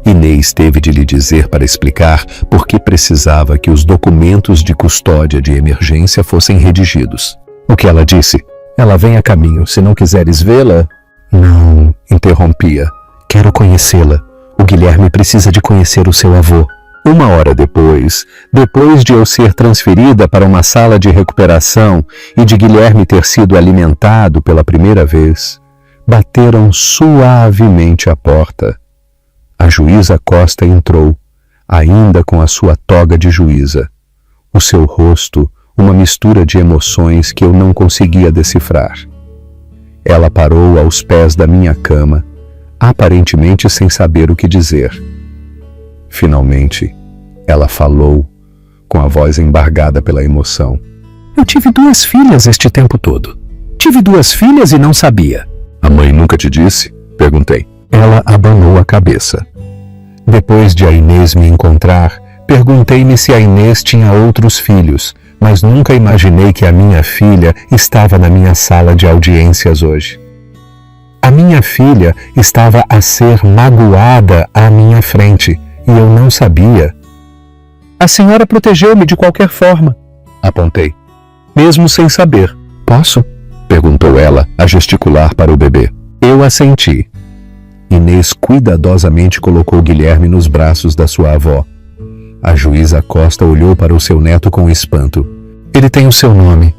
Inês teve de lhe dizer para explicar por que precisava que os documentos de custódia de emergência fossem redigidos. O que ela disse? Ela vem a caminho. Se não quiseres vê-la... Não, interrompia. Quero conhecê-la. O Guilherme precisa de conhecer o seu avô. 1 hora depois de eu ser transferida para uma sala de recuperação e de Guilherme ter sido alimentado pela primeira vez, bateram suavemente à porta. A juíza Costa entrou, ainda com a sua toga de juíza. O seu rosto, uma mistura de emoções que eu não conseguia decifrar. Ela parou aos pés da minha cama, aparentemente sem saber o que dizer. Finalmente, ela falou, com a voz embargada pela emoção. Eu tive 2 filhas este tempo todo. Tive 2 filhas e não sabia. A mãe nunca te disse? Perguntei. Ela abanou a cabeça. Depois de a Inês me encontrar, perguntei-me se a Inês tinha outros filhos, mas nunca imaginei que a minha filha estava na minha sala de audiências hoje. A minha filha estava a ser magoada à minha frente e eu não sabia. A senhora protegeu-me de qualquer forma, apontei, mesmo sem saber. Posso? Perguntou ela, a gesticular para o bebê. Eu assenti. Inês cuidadosamente colocou Guilherme nos braços da sua avó. A juíza Costa olhou para o seu neto com espanto. Ele tem o seu nome,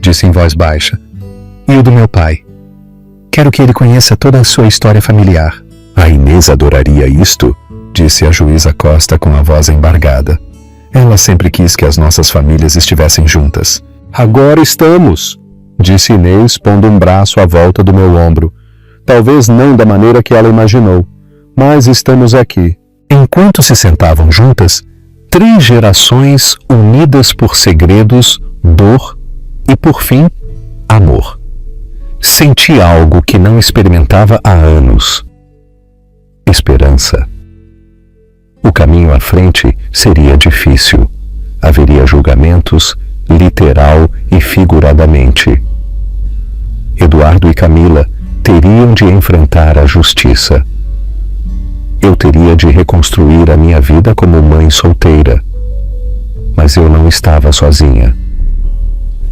disse em voz baixa, e o do meu pai. Quero que ele conheça toda a sua história familiar. A Inês adoraria isto, disse a juíza Costa com a voz embargada. Ela sempre quis que as nossas famílias estivessem juntas. Agora estamos, disse Inês, pondo um braço à volta do meu ombro. Talvez não da maneira que ela imaginou, mas estamos aqui. Enquanto se sentavam juntas, 3 gerações unidas por segredos, dor e, por fim, amor. Senti algo que não experimentava há anos. Esperança. O caminho à frente seria difícil. Haveria julgamentos, literal e figuradamente. Eduardo e Camila teriam de enfrentar a justiça. Eu teria de reconstruir a minha vida como mãe solteira. Mas eu não estava sozinha.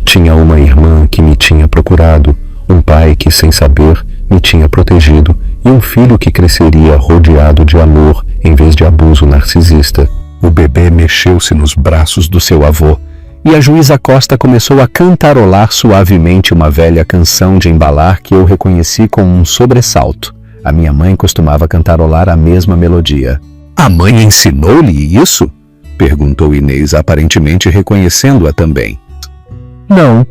Tinha uma irmã que me tinha procurado, um pai que, sem saber, me tinha protegido e um filho que cresceria rodeado de amor em vez de abuso narcisista. O bebê mexeu-se nos braços do seu avô e a juíza Costa começou a cantarolar suavemente uma velha canção de embalar que eu reconheci com um sobressalto. A minha mãe costumava cantarolar a mesma melodia. A mãe ensinou-lhe isso? Perguntou Inês, aparentemente reconhecendo-a também. Não,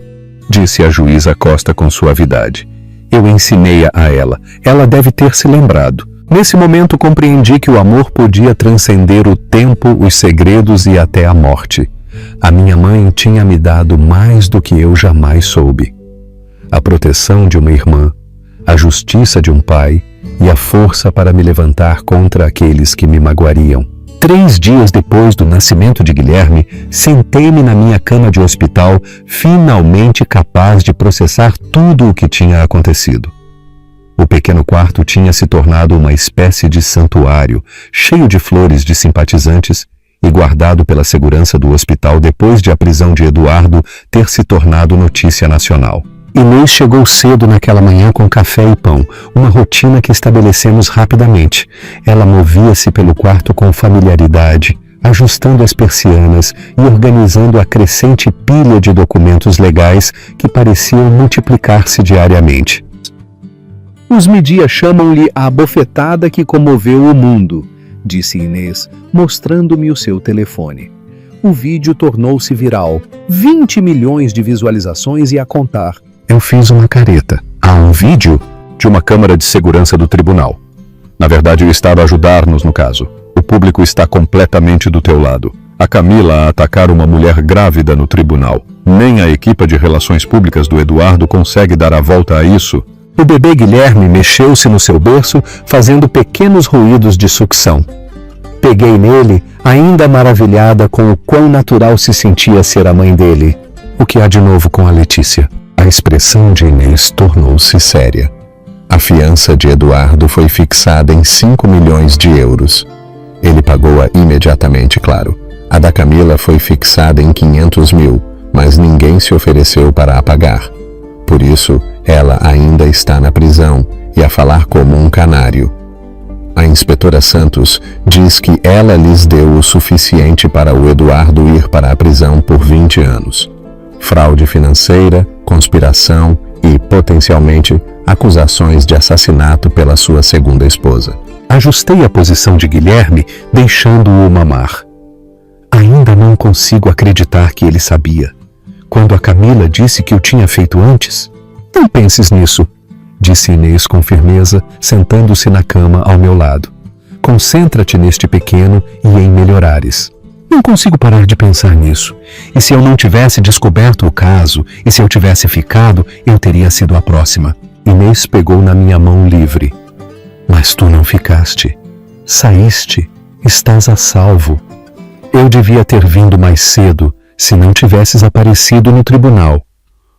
disse a juíza Costa com suavidade. Eu ensinei-a a ela. Ela deve ter se lembrado. Nesse momento compreendi que o amor podia transcender o tempo, os segredos e até a morte. A minha mãe tinha me dado mais do que eu jamais soube. A proteção de uma irmã, a justiça de um pai e a força para me levantar contra aqueles que me magoariam. 3 dias depois do nascimento de Guilherme, sentei-me na minha cama de hospital, finalmente capaz de processar tudo o que tinha acontecido. O pequeno quarto tinha se tornado uma espécie de santuário, cheio de flores de simpatizantes e guardado pela segurança do hospital depois de a prisão de Eduardo ter se tornado notícia nacional. Inês chegou cedo naquela manhã com café e pão, uma rotina que estabelecemos rapidamente. Ela movia-se pelo quarto com familiaridade, ajustando as persianas e organizando a crescente pilha de documentos legais que pareciam multiplicar-se diariamente. Os mídia chamam-lhe a bofetada que comoveu o mundo, disse Inês, mostrando-me o seu telefone. O vídeo tornou-se viral, 20 milhões de visualizações e a contar. Eu fiz uma careta. Há um vídeo de uma câmara de segurança do tribunal. Na verdade, o Estado a ajudar-nos no caso. O público está completamente do teu lado. A Camila a atacar uma mulher grávida no tribunal. Nem a equipe de relações públicas do Eduardo consegue dar a volta a isso. O bebê Guilherme mexeu-se no seu berço, fazendo pequenos ruídos de sucção. Peguei nele, ainda maravilhada com o quão natural se sentia ser a mãe dele. O que há de novo com a Letícia? A expressão de Inês tornou-se séria. A fiança de Eduardo foi fixada em 5 milhões de euros. Ele pagou-a imediatamente, claro. A da Camila foi fixada em 500 mil, mas ninguém se ofereceu para a pagar. Por isso, ela ainda está na prisão e a falar como um canário. A inspetora Santos diz que ela lhes deu o suficiente para o Eduardo ir para a prisão por 20 anos. Fraude financeira, conspiração e, potencialmente, acusações de assassinato pela sua segunda esposa. Ajustei a posição de Guilherme, deixando-o mamar. Ainda não consigo acreditar que ele sabia. Quando a Camila disse que o tinha feito antes, não penses nisso, disse Inês com firmeza, sentando-se na cama ao meu lado. Concentra-te neste pequeno e em melhorares. Não consigo parar de pensar nisso. E se eu não tivesse descoberto o caso, e se eu tivesse ficado, eu teria sido a próxima. Inês pegou na minha mão livre. Mas tu não ficaste. Saíste. Estás a salvo. Eu devia ter vindo mais cedo, se não tivesses aparecido no tribunal.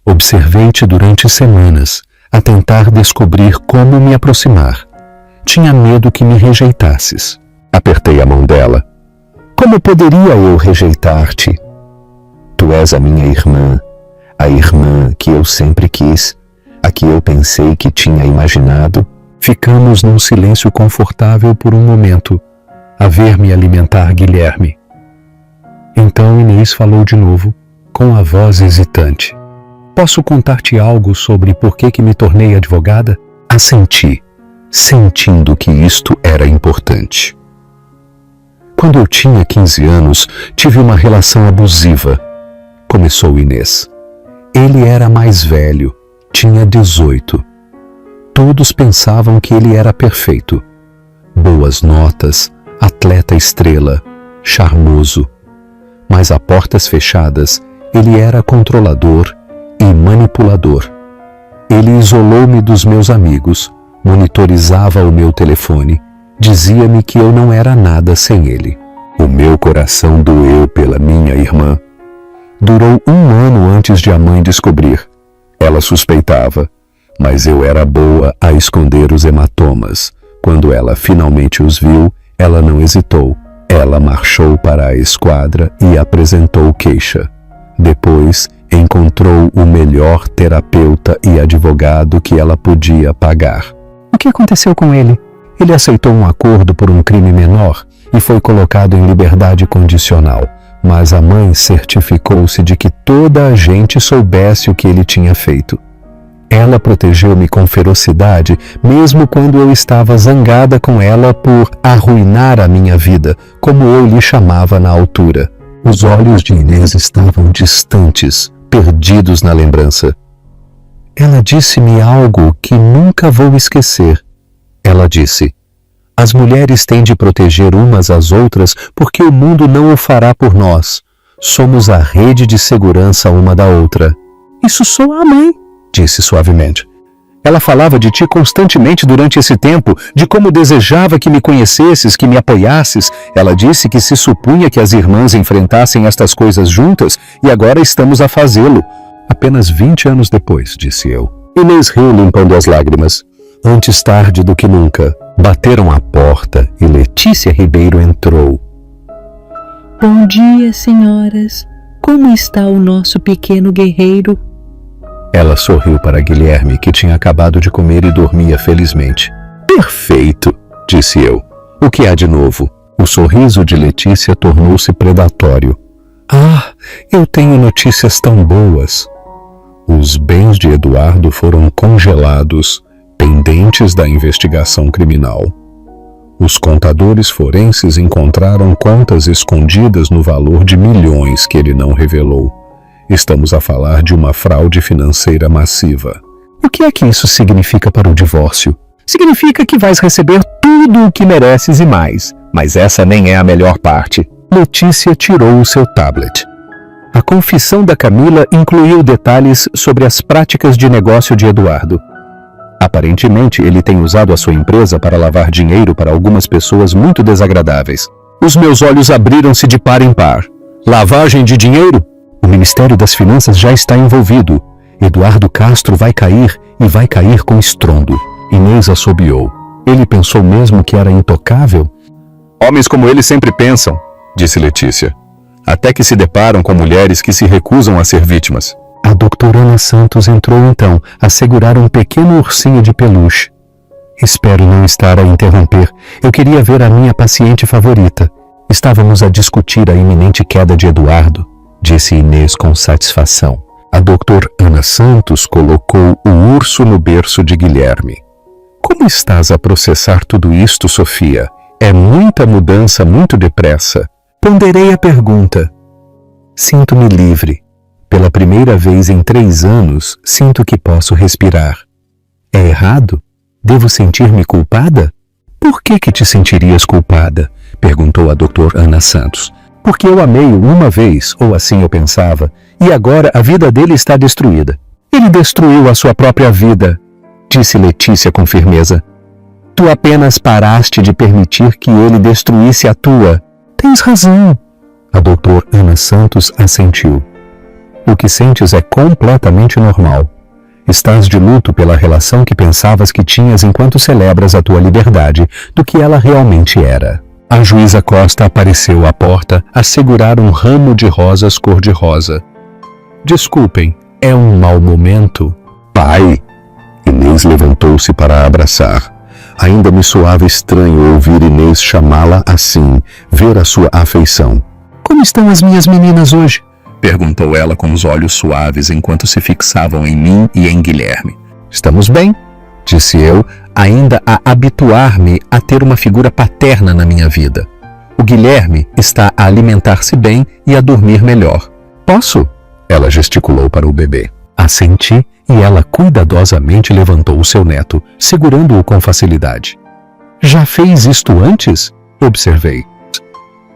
Observei-te durante semanas, a tentar descobrir como me aproximar. Tinha medo que me rejeitasses. Apertei a mão dela. Como poderia eu rejeitar-te? Tu és a minha irmã, a irmã que eu sempre quis, a que eu pensei que tinha imaginado. Ficamos num silêncio confortável por um momento, a ver-me alimentar Guilherme. Então Inês falou de novo, com a voz hesitante. Posso contar-te algo sobre por que me tornei advogada? Assenti, sentindo que isto era importante. Quando eu tinha 15 anos, tive uma relação abusiva. Começou Inês. Ele era mais velho, tinha 18. Todos pensavam que ele era perfeito. Boas notas, atleta estrela, charmoso. Mas a portas fechadas, ele era controlador e manipulador. Ele isolou-me dos meus amigos, monitorizava o meu telefone, dizia-me que eu não era nada sem ele. O meu coração doeu pela minha irmã. Durou 1 ano antes de a mãe descobrir. Ela suspeitava, mas eu era boa a esconder os hematomas. Quando ela finalmente os viu, ela não hesitou. Ela marchou para a esquadra e apresentou queixa. Depois, encontrou o melhor terapeuta e advogado que ela podia pagar. O que aconteceu com ele? Ele aceitou um acordo por um crime menor e foi colocado em liberdade condicional, mas a mãe certificou-se de que toda a gente soubesse o que ele tinha feito. Ela protegeu-me com ferocidade, mesmo quando eu estava zangada com ela por arruinar a minha vida, como eu lhe chamava na altura. Os olhos de Inês estavam distantes, perdidos na lembrança. Ela disse-me algo que nunca vou esquecer. Ela disse: as mulheres têm de proteger umas às outras porque o mundo não o fará por nós. Somos a rede de segurança uma da outra. Isso sou a mãe, disse suavemente. Ela falava de ti constantemente durante esse tempo, de como desejava que me conhecesses, que me apoiasses. Ela disse que se supunha que as irmãs enfrentassem estas coisas juntas e agora estamos a fazê-lo. Apenas 20 anos depois, disse eu. Inês riu limpando as lágrimas. Antes tarde do que nunca, bateram à porta e Letícia Ribeiro entrou. Bom dia, senhoras. Como está o nosso pequeno guerreiro? Ela sorriu para Guilherme, que tinha acabado de comer e dormia felizmente. Perfeito, disse eu. O que há de novo? O sorriso de Letícia tornou-se predatório. Ah, eu tenho notícias tão boas. Os bens de Eduardo foram congelados, pendentes da investigação criminal. Os contadores forenses encontraram contas escondidas no valor de milhões que ele não revelou. Estamos a falar de uma fraude financeira massiva. O que é que isso significa para o divórcio? Significa que vais receber tudo o que mereces e mais. Mas essa nem é a melhor parte. Letícia tirou o seu tablet. A confissão da Camila incluiu detalhes sobre as práticas de negócio de Eduardo. Aparentemente, ele tem usado a sua empresa para lavar dinheiro para algumas pessoas muito desagradáveis. Os meus olhos abriram-se de par em par. Lavagem de dinheiro? O Ministério das Finanças já está envolvido. Eduardo Castro vai cair e vai cair com estrondo. Inês assobiou. Ele pensou mesmo que era intocável? Homens como ele sempre pensam, disse Letícia. Até que se deparam com mulheres que se recusam a ser vítimas. A doutora Ana Santos entrou então a segurar um pequeno ursinho de peluche. Espero não estar a interromper. Eu queria ver a minha paciente favorita. Estávamos a discutir a iminente queda de Eduardo, disse Inês com satisfação. A doutora Ana Santos colocou o urso no berço de Guilherme. Como estás a processar tudo isto, Sofia? É muita mudança muito depressa. Ponderei a pergunta. Sinto-me livre. Pela primeira vez em 3 anos, sinto que posso respirar. É errado? Devo sentir-me culpada? Por que te sentirias culpada? Perguntou a doutora Ana Santos. Porque eu amei-o uma vez, ou assim eu pensava, e agora a vida dele está destruída. Ele destruiu a sua própria vida, disse Letícia com firmeza. Tu apenas paraste de permitir que ele destruísse a tua. Tens razão. A doutora Ana Santos assentiu. O que sentes é completamente normal. Estás de luto pela relação que pensavas que tinhas enquanto celebras a tua liberdade do que ela realmente era. A juíza Costa apareceu à porta a segurar um ramo de rosas cor-de-rosa. Desculpem, é um mau momento. Pai! Inês levantou-se para a abraçar. Ainda me soava estranho ouvir Inês chamá-la assim, ver a sua afeição. Como estão as minhas meninas hoje? Perguntou ela com os olhos suaves enquanto se fixavam em mim e em Guilherme. Estamos bem, disse eu, ainda a habituar-me a ter uma figura paterna na minha vida. O Guilherme está a alimentar-se bem e a dormir melhor. Posso? Ela gesticulou para o bebê. Assenti e ela cuidadosamente levantou o seu neto, segurando-o com facilidade. Já fez isto antes? Observei.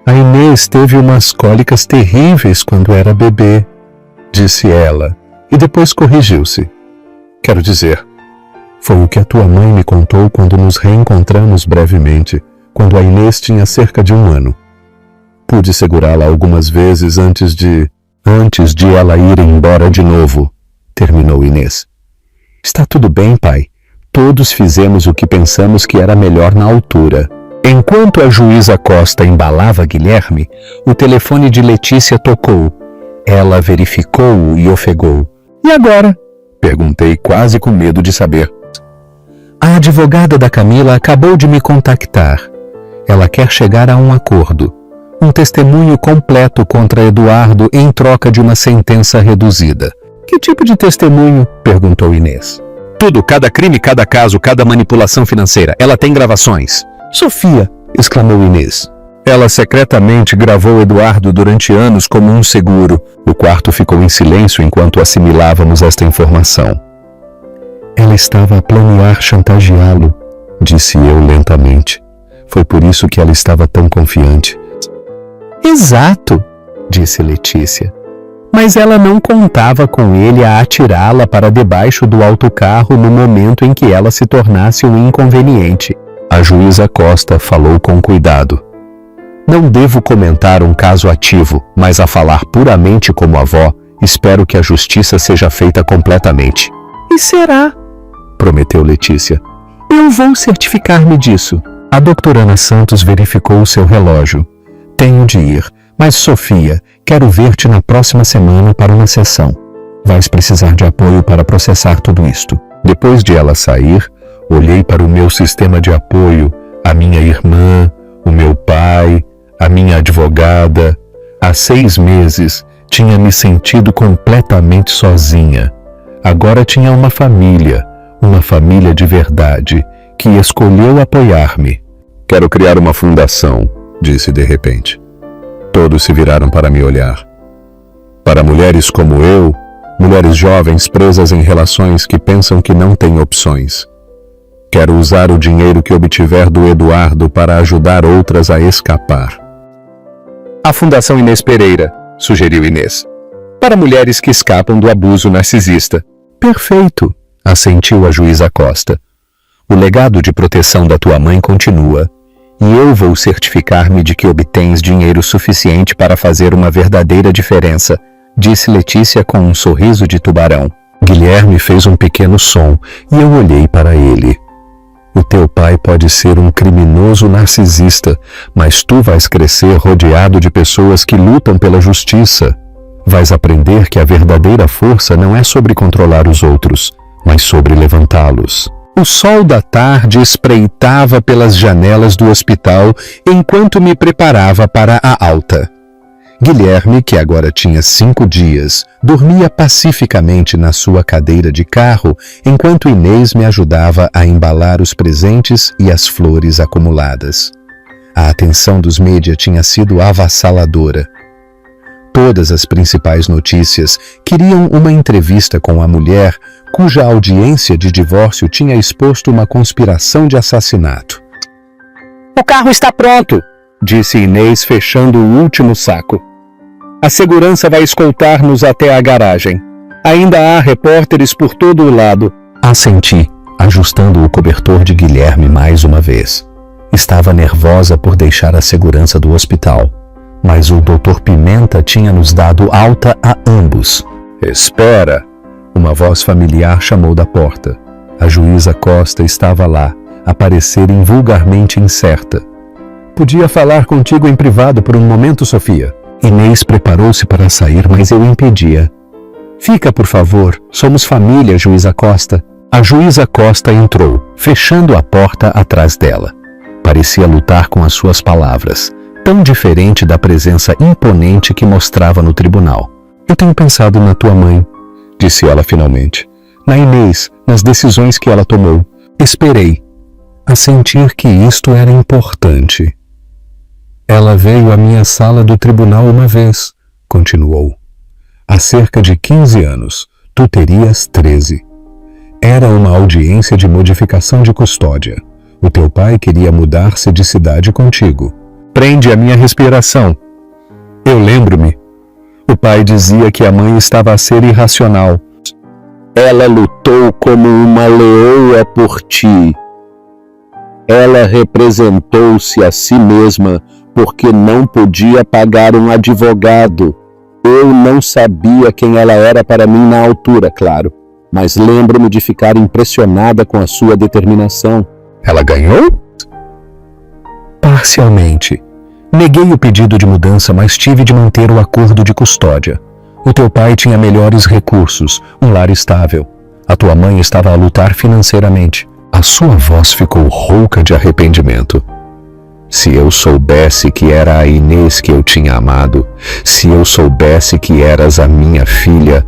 A Inês teve umas cólicas terríveis quando era bebê, disse ela, e depois corrigiu-se. Quero dizer, foi o que a tua mãe me contou quando nos reencontramos brevemente, quando a Inês tinha cerca de 1 ano. Pude segurá-la algumas vezes antes de ela ir embora de novo, terminou Inês. Está tudo bem, pai. Todos fizemos o que pensamos que era melhor na altura. Enquanto a juíza Costa embalava Guilherme, o telefone de Letícia tocou. Ela verificou-o e ofegou. E agora? Perguntei quase com medo de saber. A advogada da Camila acabou de me contactar. Ela quer chegar a um acordo. Um testemunho completo contra Eduardo em troca de uma sentença reduzida. Que tipo de testemunho? Perguntou Inês. Tudo, cada crime, cada caso, cada manipulação financeira. Ela tem gravações. Sofia, exclamou Inês. Ela secretamente gravou Eduardo durante anos como um seguro. O quarto ficou em silêncio enquanto assimilávamos esta informação. Ela estava a planear chantageá-lo, disse eu lentamente. Foi por isso que ela estava tão confiante. Exato, disse Letícia. Mas ela não contava com ele a atirá-la para debaixo do autocarro no momento em que ela se tornasse um inconveniente. A juíza Costa falou com cuidado. Não devo comentar um caso ativo, mas a falar puramente como avó, espero que a justiça seja feita completamente. E será? Prometeu Letícia. Eu vou certificar-me disso. A doutora Ana Santos verificou o seu relógio. Tenho de ir, mas Sofia, quero ver-te na próxima semana para uma sessão. Vais precisar de apoio para processar tudo isto. Depois de ela sair, olhei para o meu sistema de apoio, a minha irmã, o meu pai, a minha advogada. Há 6 meses tinha me sentido completamente sozinha. Agora tinha uma família de verdade, que escolheu apoiar-me. Quero criar uma fundação, disse de repente. Todos se viraram para me olhar. Para mulheres como eu, mulheres jovens presas em relações que pensam que não têm opções. Quero usar o dinheiro que obtiver do Eduardo para ajudar outras a escapar. A Fundação Inês Pereira, sugeriu Inês. Para mulheres que escapam do abuso narcisista. Perfeito, assentiu a juíza Costa. O legado de proteção da tua mãe continua, e eu vou certificar-me de que obtens dinheiro suficiente para fazer uma verdadeira diferença, disse Letícia com um sorriso de tubarão. Guilherme fez um pequeno som e eu olhei para ele. O teu pai pode ser um criminoso narcisista, mas tu vais crescer rodeado de pessoas que lutam pela justiça. Vais aprender que a verdadeira força não é sobre controlar os outros, mas sobre levantá-los. O sol da tarde espreitava pelas janelas do hospital enquanto me preparava para a alta. Guilherme, que agora tinha 5 dias, dormia pacificamente na sua cadeira de carro, enquanto Inês me ajudava a embalar os presentes e as flores acumuladas. A atenção dos mídia tinha sido avassaladora. Todas as principais notícias queriam uma entrevista com a mulher cuja audiência de divórcio tinha exposto uma conspiração de assassinato. O carro está pronto, disse Inês, fechando o último saco. A segurança vai escoltar-nos até a garagem. Ainda há repórteres por todo o lado. Assenti, ajustando o cobertor de Guilherme mais uma vez. Estava nervosa por deixar a segurança do hospital, mas o Dr. Pimenta tinha nos dado alta a ambos. Espera! Uma voz familiar chamou da porta. A juíza Costa estava lá, a parecer vulgarmente incerta. Podia falar contigo em privado por um momento, Sofia? Inês preparou-se para sair, mas eu impedia. Fica, por favor. Somos família, juíza Costa. A juíza Costa entrou, fechando a porta atrás dela. Parecia lutar com as suas palavras, tão diferente da presença imponente que mostrava no tribunal. Eu tenho pensado na tua mãe, disse ela finalmente. Na Inês, nas decisões que ela tomou. Esperei, a sentir que isto era importante. Ela veio à minha sala do tribunal uma vez, continuou. Há cerca de 15 anos, tu terias 13. Era uma audiência de modificação de custódia. O teu pai queria mudar-se de cidade contigo. Prende a minha respiração. Eu lembro-me. O pai dizia que a mãe estava a ser irracional. Ela lutou como uma leoa por ti. Ela representou-se a si mesma porque não podia pagar um advogado. Eu não sabia quem ela era para mim na altura, claro, mas lembro-me de ficar impressionada com a sua determinação. Ela ganhou? Parcialmente. Neguei o pedido de mudança, mas tive de manter o acordo de custódia. O teu pai tinha melhores recursos, um lar estável. A tua mãe estava a lutar financeiramente. A sua voz ficou rouca de arrependimento. Se eu soubesse que era a Inês que eu tinha amado, se eu soubesse que eras a minha filha,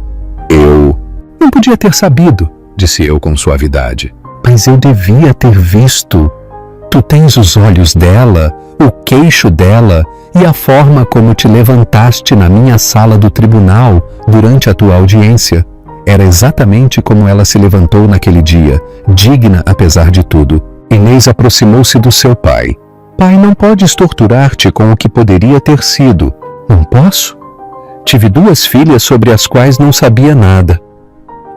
eu... Não podia ter sabido, disse eu com suavidade. Mas eu devia ter visto. Tu tens os olhos dela, o queixo dela e a forma como te levantaste na minha sala do tribunal durante a tua audiência. Era exatamente como ela se levantou naquele dia, digna apesar de tudo. Inês aproximou-se do seu pai. Pai, não podes torturar-te com o que poderia ter sido. Não posso? Tive 2 filhas sobre as quais não sabia nada.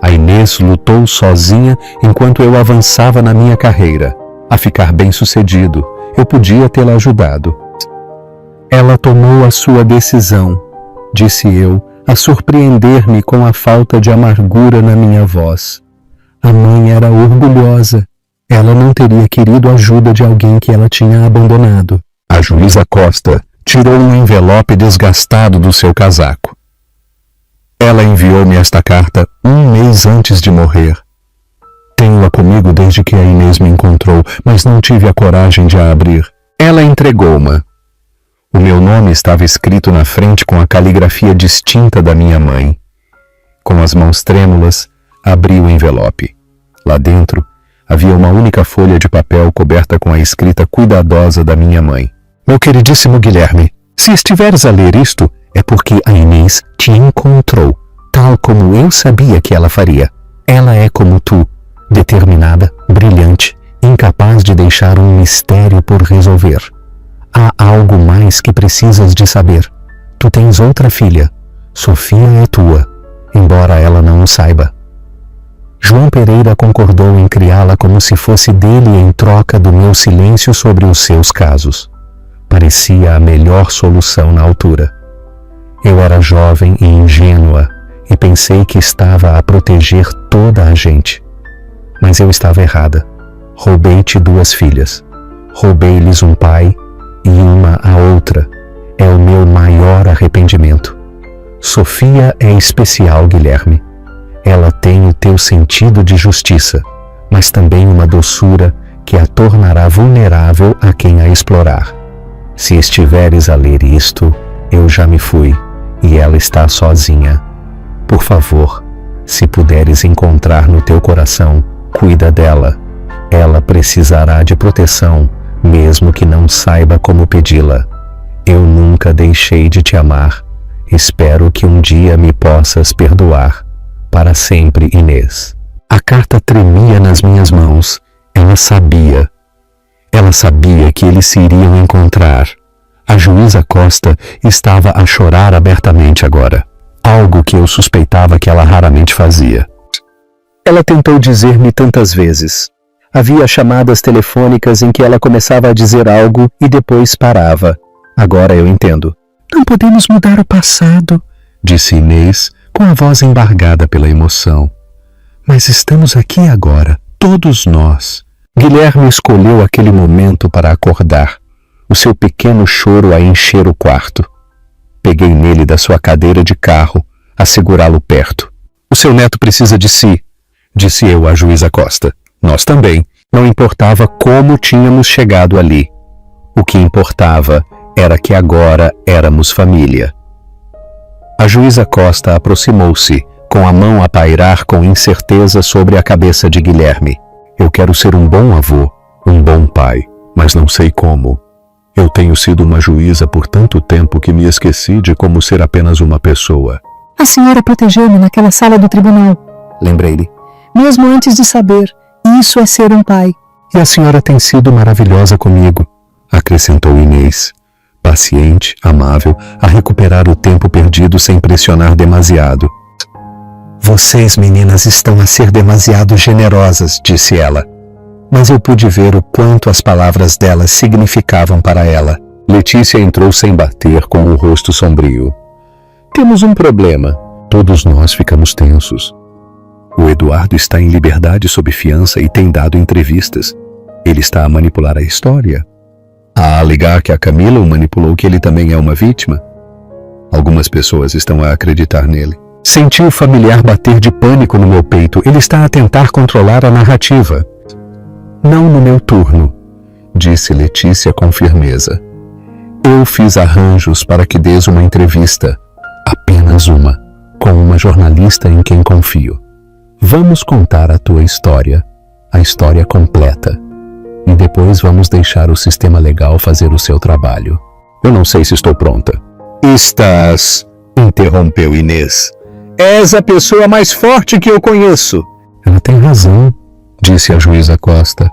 A Inês lutou sozinha enquanto eu avançava na minha carreira. A ficar bem-sucedido, eu podia tê-la ajudado. Ela tomou a sua decisão, disse eu, a surpreender-me com a falta de amargura na minha voz. A mãe era orgulhosa. Ela não teria querido a ajuda de alguém que ela tinha abandonado. A juíza Costa tirou um envelope desgastado do seu casaco. Ela enviou-me esta carta 1 mês antes de morrer. Tenho-a comigo desde que a Inês me encontrou, mas não tive a coragem de a abrir. Ela entregou-ma. O meu nome estava escrito na frente com a caligrafia distinta da minha mãe. Com as mãos trêmulas, abri o envelope. Lá dentro, havia uma única folha de papel coberta com a escrita cuidadosa da minha mãe. Meu queridíssimo Guilherme, se estiveres a ler isto, é porque a Inês te encontrou, tal como eu sabia que ela faria. Ela é como tu, determinada, brilhante, incapaz de deixar um mistério por resolver. Há algo mais que precisas de saber. Tu tens outra filha. Sofia é tua, embora ela não o saiba. João Pereira concordou em criá-la como se fosse dele em troca do meu silêncio sobre os seus casos. Parecia a melhor solução na altura. Eu era jovem e ingênua e pensei que estava a proteger toda a gente. Mas eu estava errada. Roubei-te 2 filhas. Roubei-lhes um pai e uma a outra. É o meu maior arrependimento. Sofia é especial, Guilherme. Ela tem o teu sentido de justiça, mas também uma doçura que a tornará vulnerável a quem a explorar. Se estiveres a ler isto, eu já me fui e ela está sozinha. Por favor, se puderes encontrar no teu coração, cuida dela. Ela precisará de proteção, mesmo que não saiba como pedi-la. Eu nunca deixei de te amar. Espero que um dia me possas perdoar. Para sempre, Inês. A carta tremia nas minhas mãos. Ela sabia. Ela sabia que eles se iriam encontrar. A juíza Costa estava a chorar abertamente agora, algo que eu suspeitava que ela raramente fazia. Ela tentou dizer-me tantas vezes. Havia chamadas telefônicas em que ela começava a dizer algo e depois parava. Agora eu entendo. Não podemos mudar o passado, disse Inês, com a voz embargada pela emoção. Mas estamos aqui agora, todos nós. Guilherme escolheu aquele momento para acordar, o seu pequeno choro a encher o quarto. Peguei nele da sua cadeira de carro, a segurá-lo perto. O seu neto precisa de si, disse eu à juíza Costa. Nós também. Não importava como tínhamos chegado ali. O que importava era que agora éramos família. A juíza Costa aproximou-se, com a mão a pairar com incerteza sobre a cabeça de Guilherme. Eu quero ser um bom avô, um bom pai, mas não sei como. Eu tenho sido uma juíza por tanto tempo que me esqueci de como ser apenas uma pessoa. A senhora protegeu-me naquela sala do tribunal. Lembrei-lhe. Mesmo antes de saber, isso é ser um pai. E a senhora tem sido maravilhosa comigo, acrescentou Inês, paciente, amável, a recuperar o tempo perdido sem pressionar demasiado. Vocês, meninas, estão a ser demasiado generosas, disse ela. Mas eu pude ver o quanto as palavras dela significavam para ela. Letícia entrou sem bater, com o rosto sombrio. Temos um problema. Todos nós ficamos tensos. O Eduardo está em liberdade sob fiança e tem dado entrevistas. Ele está a manipular a história. A alegar que a Camila o manipulou, que ele também é uma vítima. Algumas pessoas estão a acreditar nele. Senti o familiar bater de pânico no meu peito. Ele está a tentar controlar a narrativa. Não no meu turno, disse Letícia com firmeza. Eu fiz arranjos para que dês uma entrevista, apenas uma, com uma jornalista em quem confio. Vamos contar a tua história, a história completa. E depois vamos deixar o sistema legal fazer o seu trabalho. Eu não sei se estou pronta. Estás, interrompeu Inês. És a pessoa mais forte que eu conheço. Ela tem razão, disse a juíza Costa.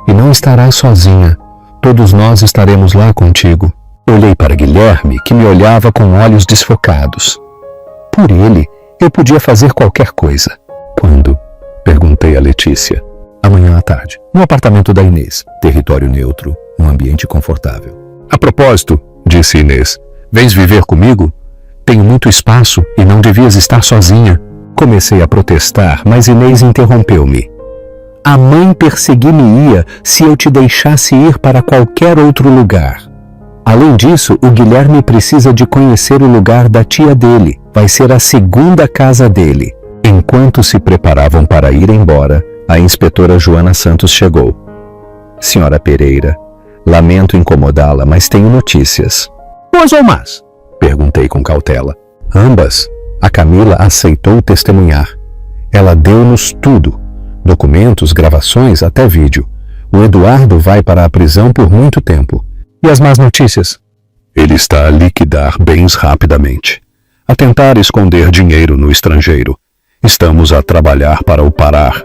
E não estarás sozinha. Todos nós estaremos lá contigo. Olhei para Guilherme, que me olhava com olhos desfocados. Por ele, eu podia fazer qualquer coisa. Quando? Perguntei a Letícia. Amanhã à tarde, no apartamento da Inês. Território neutro, um ambiente confortável. A propósito, disse Inês, vens viver comigo? Tenho muito espaço e não devias estar sozinha. Comecei a protestar, mas Inês interrompeu-me. A mãe perseguir-me-ia se eu te deixasse ir para qualquer outro lugar. Além disso, o Guilherme precisa de conhecer o lugar da tia dele. Vai ser a segunda casa dele. Enquanto se preparavam para ir embora, a inspetora Joana Santos chegou. Senhora Pereira, lamento incomodá-la, mas tenho notícias. Boas ou más? Perguntei com cautela. Ambas. A Camila aceitou testemunhar. Ela deu-nos tudo. Documentos, gravações, até vídeo. O Eduardo vai para a prisão por muito tempo. E as más notícias? Ele está a liquidar bens rapidamente. A tentar esconder dinheiro no estrangeiro. Estamos a trabalhar para o parar,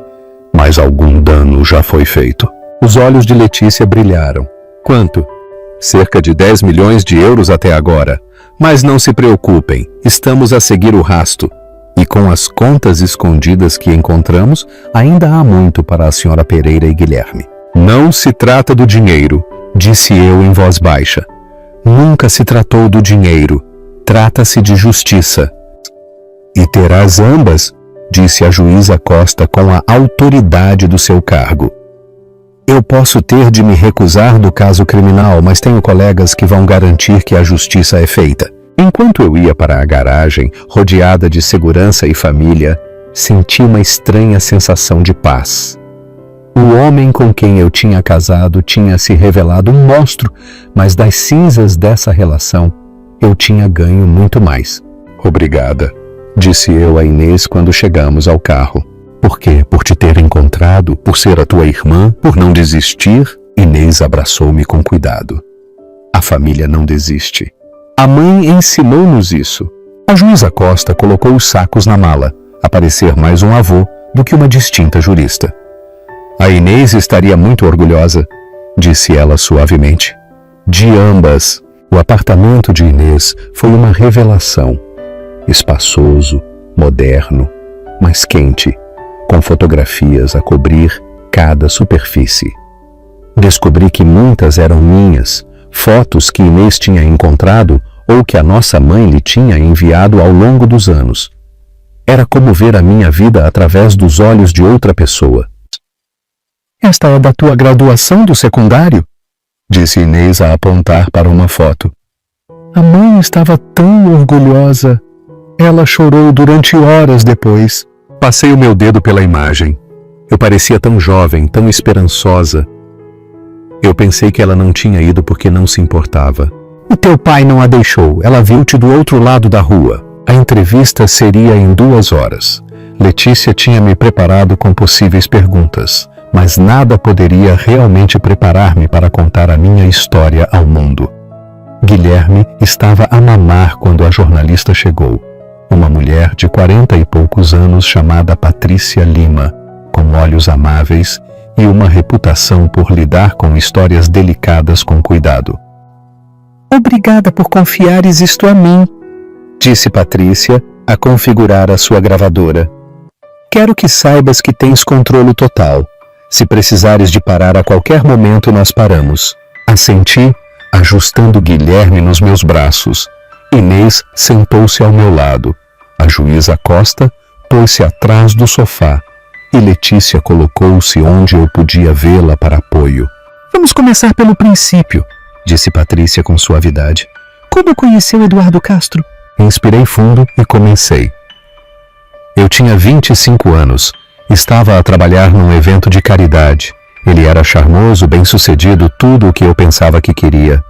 mas algum dano já foi feito. Os olhos de Letícia brilharam. Quanto? Cerca de 10 milhões de euros até agora. Mas não se preocupem, estamos a seguir o rasto. E com as contas escondidas que encontramos, ainda há muito para a senhora Pereira e Guilherme. Não se trata do dinheiro, disse eu em voz baixa. Nunca se tratou do dinheiro. Trata-se de justiça. E terás ambas, disse a juíza Costa com a autoridade do seu cargo. Eu posso ter de me recusar do caso criminal, mas tenho colegas que vão garantir que a justiça é feita. Enquanto eu ia para a garagem, rodeada de segurança e família, senti uma estranha sensação de paz. O homem com quem eu tinha casado tinha se revelado um monstro, mas das cinzas dessa relação, eu tinha ganho muito mais. Obrigada, disse eu a Inês quando chegamos ao carro. Por quê? Por te ter encontrado, por ser a tua irmã, por não desistir? Inês abraçou-me com cuidado. A família não desiste. A mãe ensinou-nos isso. A juíza Costa colocou os sacos na mala, a parecer mais um avô do que uma distinta jurista. A Inês estaria muito orgulhosa, disse ela suavemente. De ambas. O apartamento de Inês foi uma revelação. Espaçoso, moderno, mas quente, com fotografias a cobrir cada superfície. Descobri que muitas eram minhas, fotos que Inês tinha encontrado ou que a nossa mãe lhe tinha enviado ao longo dos anos. Era como ver a minha vida através dos olhos de outra pessoa. Esta é da tua graduação do secundário? Disse Inês a apontar para uma foto. A mãe estava tão orgulhosa. Ela chorou durante horas depois. Passei o meu dedo pela imagem. Eu parecia tão jovem, tão esperançosa. Eu pensei que ela não tinha ido porque não se importava. O teu pai não a deixou. Ela viu-te do outro lado da rua. A entrevista seria em 2 horas. Letícia tinha me preparado com possíveis perguntas, mas nada poderia realmente preparar-me para contar a minha história ao mundo. Guilherme estava a mamar quando a jornalista chegou. Uma mulher de 40 e poucos anos chamada Patrícia Lima, com olhos amáveis e uma reputação por lidar com histórias delicadas com cuidado. Obrigada por confiares isto a mim, disse Patrícia a configurar a sua gravadora. Quero que saibas que tens controle total. Se precisares de parar a qualquer momento, nós paramos. Assenti, ajustando Guilherme nos meus braços. Inês sentou-se ao meu lado. A juíza Costa pôs-se atrás do sofá e Letícia colocou-se onde eu podia vê-la para apoio. Vamos começar pelo princípio, disse Patrícia com suavidade. Como conheceu Eduardo Castro? Inspirei fundo e comecei. Eu tinha 25 anos. Estava a trabalhar num evento de caridade. Ele era charmoso, bem-sucedido, tudo o que eu pensava que queria.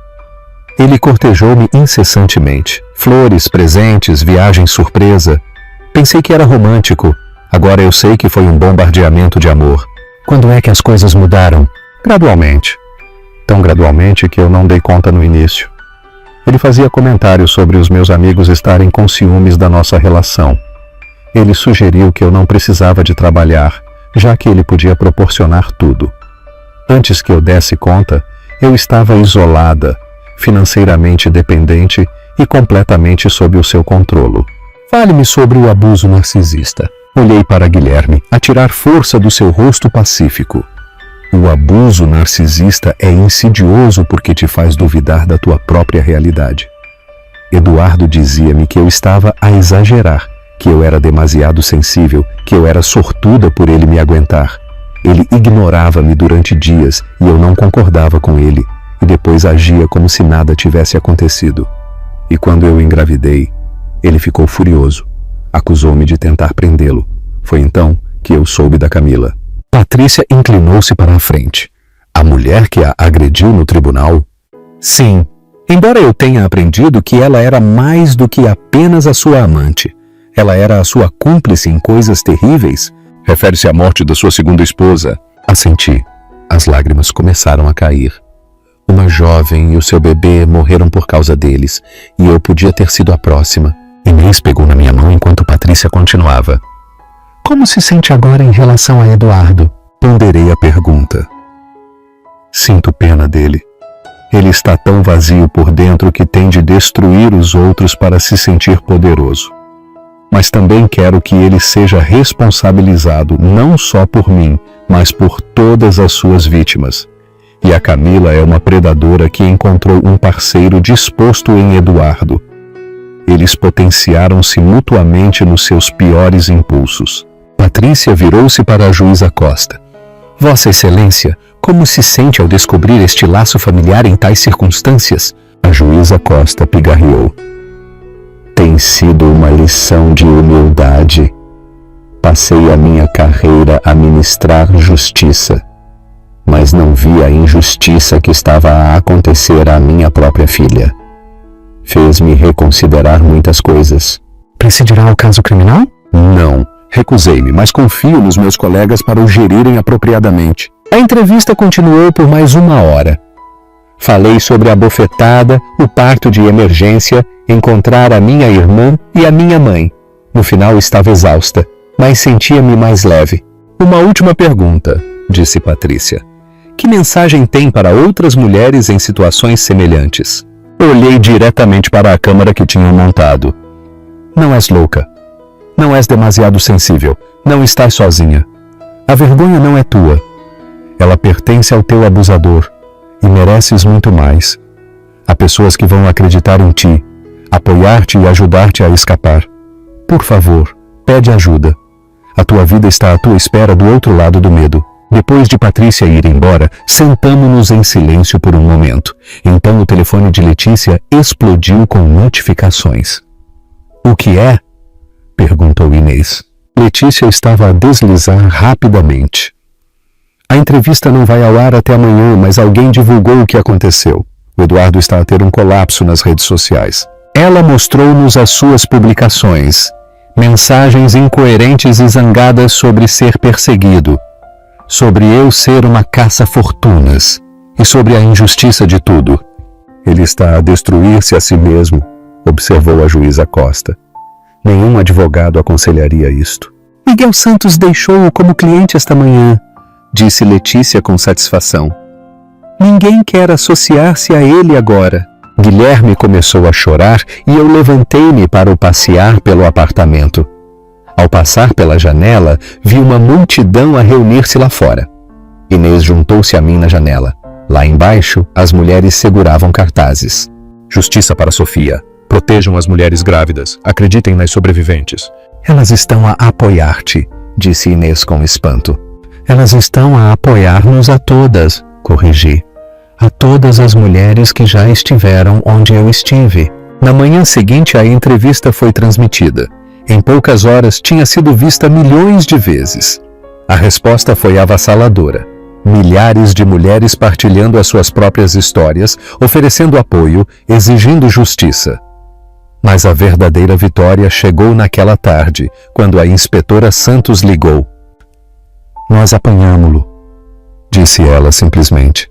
Ele cortejou-me incessantemente. Flores, presentes, viagem surpresa. Pensei que era romântico. Agora eu sei que foi um bombardeamento de amor. Quando é que as coisas mudaram? Gradualmente. Tão gradualmente que eu não dei conta no início. Ele fazia comentários sobre os meus amigos estarem com ciúmes da nossa relação. Ele sugeriu que eu não precisava de trabalhar, já que ele podia proporcionar tudo. Antes que eu desse conta, eu estava isolada, financeiramente dependente e completamente sob o seu controle. Fale-me sobre o abuso narcisista. Olhei para Guilherme, a tirar força do seu rosto pacífico. O abuso narcisista é insidioso porque te faz duvidar da tua própria realidade. Eduardo dizia-me que eu estava a exagerar, que eu era demasiado sensível, que eu era sortuda por ele me aguentar. Ele ignorava-me durante dias e eu não concordava com ele, e depois agia como se nada tivesse acontecido. E quando eu engravidei, ele ficou furioso. Acusou-me de tentar prendê-lo. Foi então que eu soube da Camila. Patrícia inclinou-se para a frente. A mulher que a agrediu no tribunal? Sim, embora eu tenha aprendido que ela era mais do que apenas a sua amante. Ela era a sua cúmplice em coisas terríveis. Refere-se à morte da sua segunda esposa. Assenti. As lágrimas começaram a cair. Uma jovem e o seu bebê morreram por causa deles, e eu podia ter sido a próxima. Inês pegou na minha mão enquanto Patrícia continuava. Como se sente agora em relação a Eduardo? Ponderei a pergunta. Sinto pena dele. Ele está tão vazio por dentro que tem de destruir os outros para se sentir poderoso. Mas também quero que ele seja responsabilizado não só por mim, mas por todas as suas vítimas. E a Camila é uma predadora que encontrou um parceiro disposto em Eduardo. Eles potenciaram-se mutuamente nos seus piores impulsos. Patrícia virou-se para a juíza Costa. Vossa Excelência, como se sente ao descobrir este laço familiar em tais circunstâncias? A juíza Costa pigarreou. Tem sido uma lição de humildade. Passei a minha carreira a ministrar justiça, mas não vi a injustiça que estava a acontecer à minha própria filha. Fez-me reconsiderar muitas coisas. Presidirá o caso criminal? Não, recusei-me, mas confio nos meus colegas para o gerirem apropriadamente. A entrevista continuou por mais 1 hora. Falei sobre a bofetada, o parto de emergência, encontrar a minha irmã e a minha mãe. No final estava exausta, mas sentia-me mais leve. Uma última pergunta, disse Patrícia. Que mensagem tem para outras mulheres em situações semelhantes? Olhei diretamente para a câmara que tinham montado. Não és louca. Não és demasiado sensível. Não estás sozinha. A vergonha não é tua. Ela pertence ao teu abusador e mereces muito mais. Há pessoas que vão acreditar em ti, apoiar-te e ajudar-te a escapar. Por favor, pede ajuda. A tua vida está à tua espera do outro lado do medo. Depois de Patrícia ir embora, sentamo-nos em silêncio por um momento. Então o telefone de Letícia explodiu com notificações. O que é? Perguntou Inês. Letícia estava a deslizar rapidamente. A entrevista não vai ao ar até amanhã, mas alguém divulgou o que aconteceu. O Eduardo está a ter um colapso nas redes sociais. Ela mostrou-nos as suas publicações. Mensagens incoerentes e zangadas sobre ser perseguido, sobre eu ser uma caça-fortunas e sobre a injustiça de tudo. Ele está a destruir-se a si mesmo, observou a juíza Costa. Nenhum advogado aconselharia isto. Miguel Santos deixou-o como cliente esta manhã, disse Letícia com satisfação. Ninguém quer associar-se a ele agora. Guilherme começou a chorar e eu levantei-me para o passear pelo apartamento. Ao passar pela janela, vi uma multidão a reunir-se lá fora. Inês juntou-se a mim na janela. Lá embaixo, as mulheres seguravam cartazes. Justiça para Sofia. Protejam as mulheres grávidas. Acreditem nas sobreviventes. Elas estão a apoiar-te, disse Inês com espanto. Elas estão a apoiar-nos a todas, corrigi. A todas as mulheres que já estiveram onde eu estive. Na manhã seguinte, a entrevista foi transmitida. Em poucas horas, tinha sido vista milhões de vezes. A resposta foi avassaladora. Milhares de mulheres partilhando as suas próprias histórias, oferecendo apoio, exigindo justiça. Mas a verdadeira vitória chegou naquela tarde, quando a inspetora Santos ligou. Nós apanhamo-lo, disse ela simplesmente.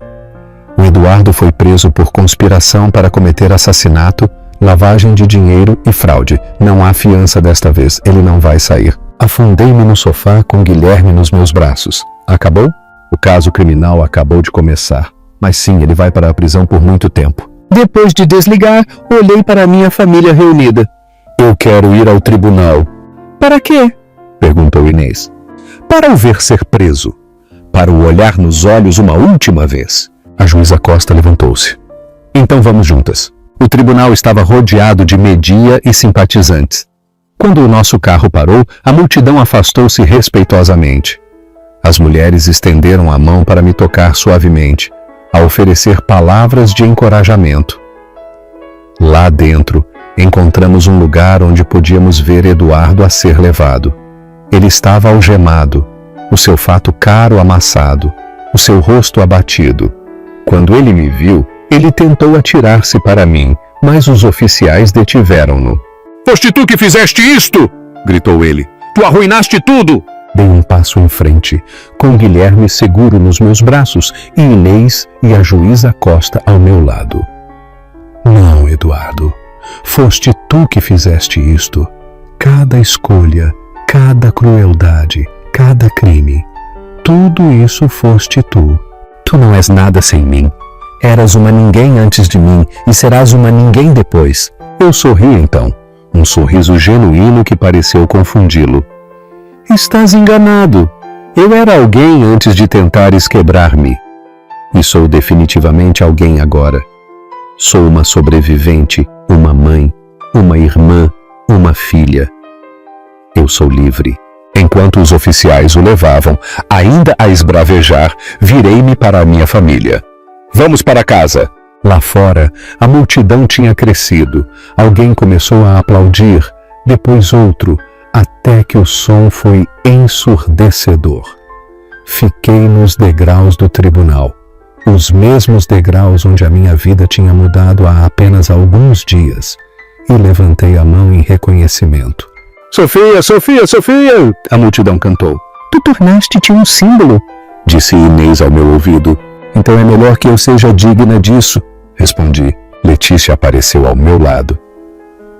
O Eduardo foi preso por conspiração para cometer assassinato, lavagem de dinheiro e fraude. Não há fiança desta vez, ele não vai sair. Afundei-me no sofá com Guilherme nos meus braços. Acabou? O caso criminal acabou de começar. Mas sim, ele vai para a prisão por muito tempo. Depois de desligar, olhei para a minha família reunida. Eu quero ir ao tribunal. Para quê? Perguntou Inês. Para o ver ser preso. Para o olhar nos olhos uma última vez. A juíza Costa levantou-se. Então vamos juntas. O tribunal estava rodeado de media e simpatizantes. Quando o nosso carro parou, a multidão afastou-se respeitosamente. As mulheres estenderam a mão para me tocar suavemente, a oferecer palavras de encorajamento. Lá dentro, encontramos um lugar onde podíamos ver Eduardo a ser levado. Ele estava algemado, o seu fato caro amassado, o seu rosto abatido. Quando ele me viu, ele tentou atirar-se para mim, mas os oficiais detiveram-no. Foste tu que fizeste isto! Gritou ele. Tu arruinaste tudo! Dei um passo em frente, com Guilherme seguro nos meus braços e Inês e a juíza Costa ao meu lado. Não, Eduardo, foste tu que fizeste isto. Cada escolha, cada crueldade, cada crime, tudo isso foste tu. Tu não és nada sem mim. Eras uma ninguém antes de mim e serás uma ninguém depois. Eu sorri então, um sorriso genuíno que pareceu confundi-lo. Estás enganado. Eu era alguém antes de tentares quebrar-me. E sou definitivamente alguém agora. Sou uma sobrevivente, uma mãe, uma irmã, uma filha. Eu sou livre. Enquanto os oficiais o levavam, ainda a esbravejar, virei-me para a minha família. Vamos para casa. Lá fora, a multidão tinha crescido. Alguém começou a aplaudir, depois outro, até que o som foi ensurdecedor. Fiquei nos degraus do tribunal, os mesmos degraus onde a minha vida tinha mudado há apenas alguns dias, e levantei a mão em reconhecimento. Sofia, Sofia, Sofia! A multidão cantou. Tu tornaste-te um símbolo, disse Inês ao meu ouvido. Então é melhor que eu seja digna disso, respondi. Letícia apareceu ao meu lado.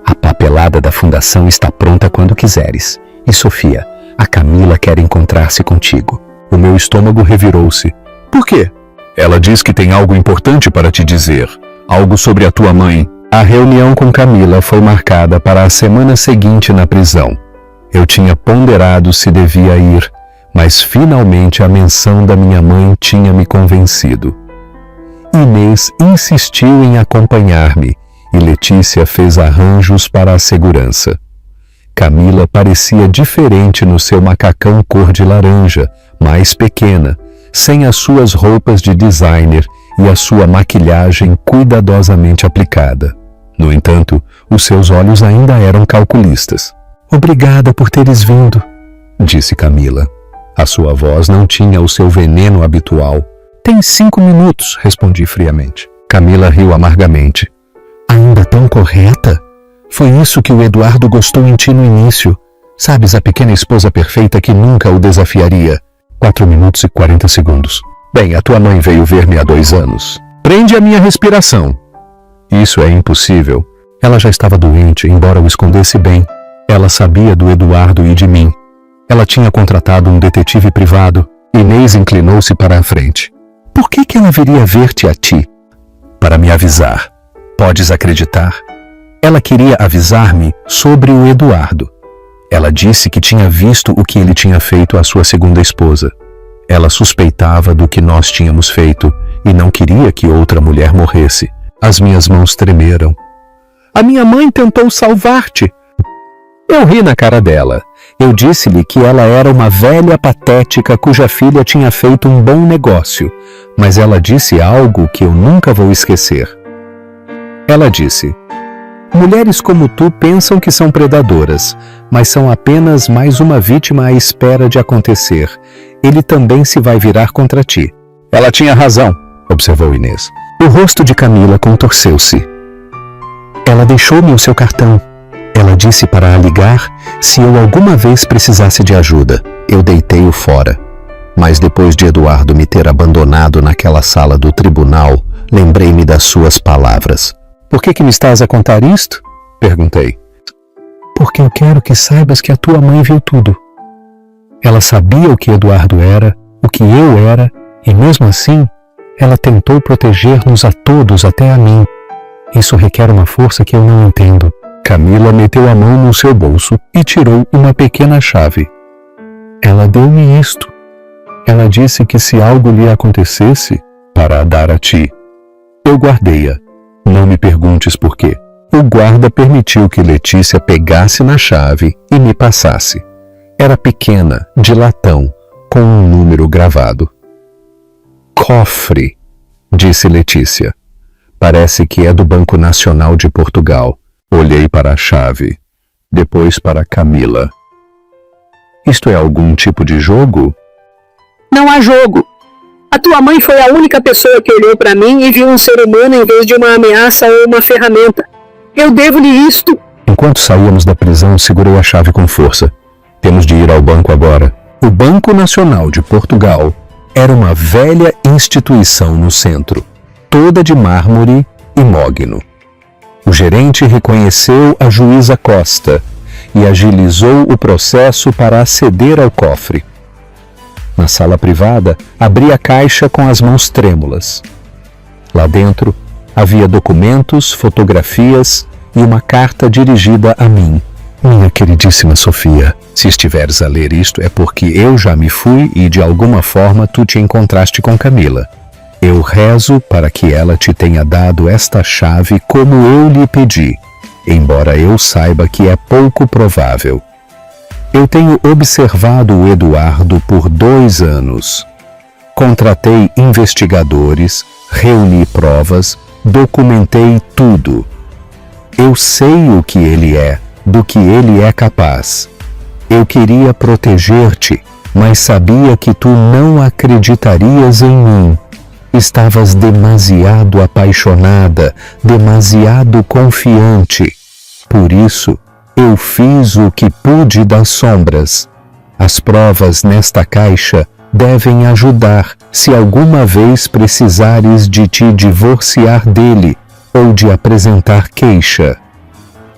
A papelada da fundação está pronta quando quiseres. E Sofia, a Camila quer encontrar-se contigo. O meu estômago revirou-se. Por quê? Ela diz que tem algo importante para te dizer. Algo sobre a tua mãe. A reunião com Camila foi marcada para a semana seguinte na prisão. Eu tinha ponderado se devia ir, mas finalmente a menção da minha mãe tinha me convencido. Inês insistiu em acompanhar-me e Letícia fez arranjos para a segurança. Camila parecia diferente no seu macacão cor de laranja, mais pequena, sem as suas roupas de designer e a sua maquilhagem cuidadosamente aplicada. No entanto, os seus olhos ainda eram calculistas. Obrigada por teres vindo, disse Camila. A sua voz não tinha o seu veneno habitual. Tem 5 minutos, respondi friamente. Camila riu amargamente. Ainda tão correta? Foi isso que o Eduardo gostou em ti no início. Sabes, a pequena esposa perfeita que nunca o desafiaria. 4 minutos e 40 segundos. Bem, a tua mãe veio ver-me há 2 anos. Prende a minha respiração. Isso é impossível. Ela já estava doente, embora o escondesse bem. Ela sabia do Eduardo e de mim. Ela tinha contratado um detetive privado. Inês inclinou-se para a frente. Por que ela viria ver-te a ti? Para me avisar. Podes acreditar? Ela queria avisar-me sobre o Eduardo. Ela disse que tinha visto o que ele tinha feito à sua segunda esposa. Ela suspeitava do que nós tínhamos feito e não queria que outra mulher morresse. As minhas mãos tremeram. A minha mãe tentou salvar-te. Eu ri na cara dela. Eu disse-lhe que ela era uma velha patética cuja filha tinha feito um bom negócio, mas ela disse algo que eu nunca vou esquecer. Ela disse: mulheres como tu pensam que são predadoras, mas são apenas mais uma vítima à espera de acontecer. Ele também se vai virar contra ti. Ela tinha razão, observou Inês. O rosto de Camila contorceu-se. Ela deixou-me o seu cartão. Ela disse para a ligar se eu alguma vez precisasse de ajuda. Eu deitei-o fora. Mas depois de Eduardo me ter abandonado naquela sala do tribunal, lembrei-me das suas palavras. Por que me estás a contar isto? Perguntei. Porque eu quero que saibas que a tua mãe viu tudo. Ela sabia o que Eduardo era, o que eu era, e mesmo assim, ela tentou proteger-nos a todos, até a mim. Isso requer uma força que eu não entendo. Camila meteu a mão no seu bolso e tirou uma pequena chave. Ela deu-me isto. Ela disse que se algo lhe acontecesse, para a dar a ti. Eu guardei-a. Não me perguntes por quê. O guarda permitiu que Letícia pegasse na chave e me passasse. Era pequena, de latão, com um número gravado. Cofre, disse Letícia. Parece que é do Banco Nacional de Portugal. Olhei para a chave, depois para Camila. Isto é algum tipo de jogo? Não há jogo. A tua mãe foi a única pessoa que olhou para mim e viu um ser humano em vez de uma ameaça ou uma ferramenta. Eu devo-lhe isto. Enquanto saíamos da prisão, segurei a chave com força. Temos de ir ao banco agora. O Banco Nacional de Portugal era uma velha instituição no centro, toda de mármore e mogno. O gerente reconheceu a juíza Costa e agilizou o processo para aceder ao cofre. Na sala privada, abri a caixa com as mãos trêmulas. Lá dentro, havia documentos, fotografias e uma carta dirigida a mim. Minha queridíssima Sofia, se estiveres a ler isto é porque eu já me fui e de alguma forma tu te encontraste com Camila. Eu rezo para que ela te tenha dado esta chave como eu lhe pedi, embora eu saiba que é pouco provável. Eu tenho observado o Eduardo por 2 anos. Contratei investigadores, reuni provas, documentei tudo. Eu sei o que ele é, do que ele é capaz. Eu queria proteger-te, mas sabia que tu não acreditarias em mim. Estavas demasiado apaixonada, demasiado confiante. Por isso, eu fiz o que pude das sombras. As provas nesta caixa devem ajudar se alguma vez precisares de te divorciar dele ou de apresentar queixa.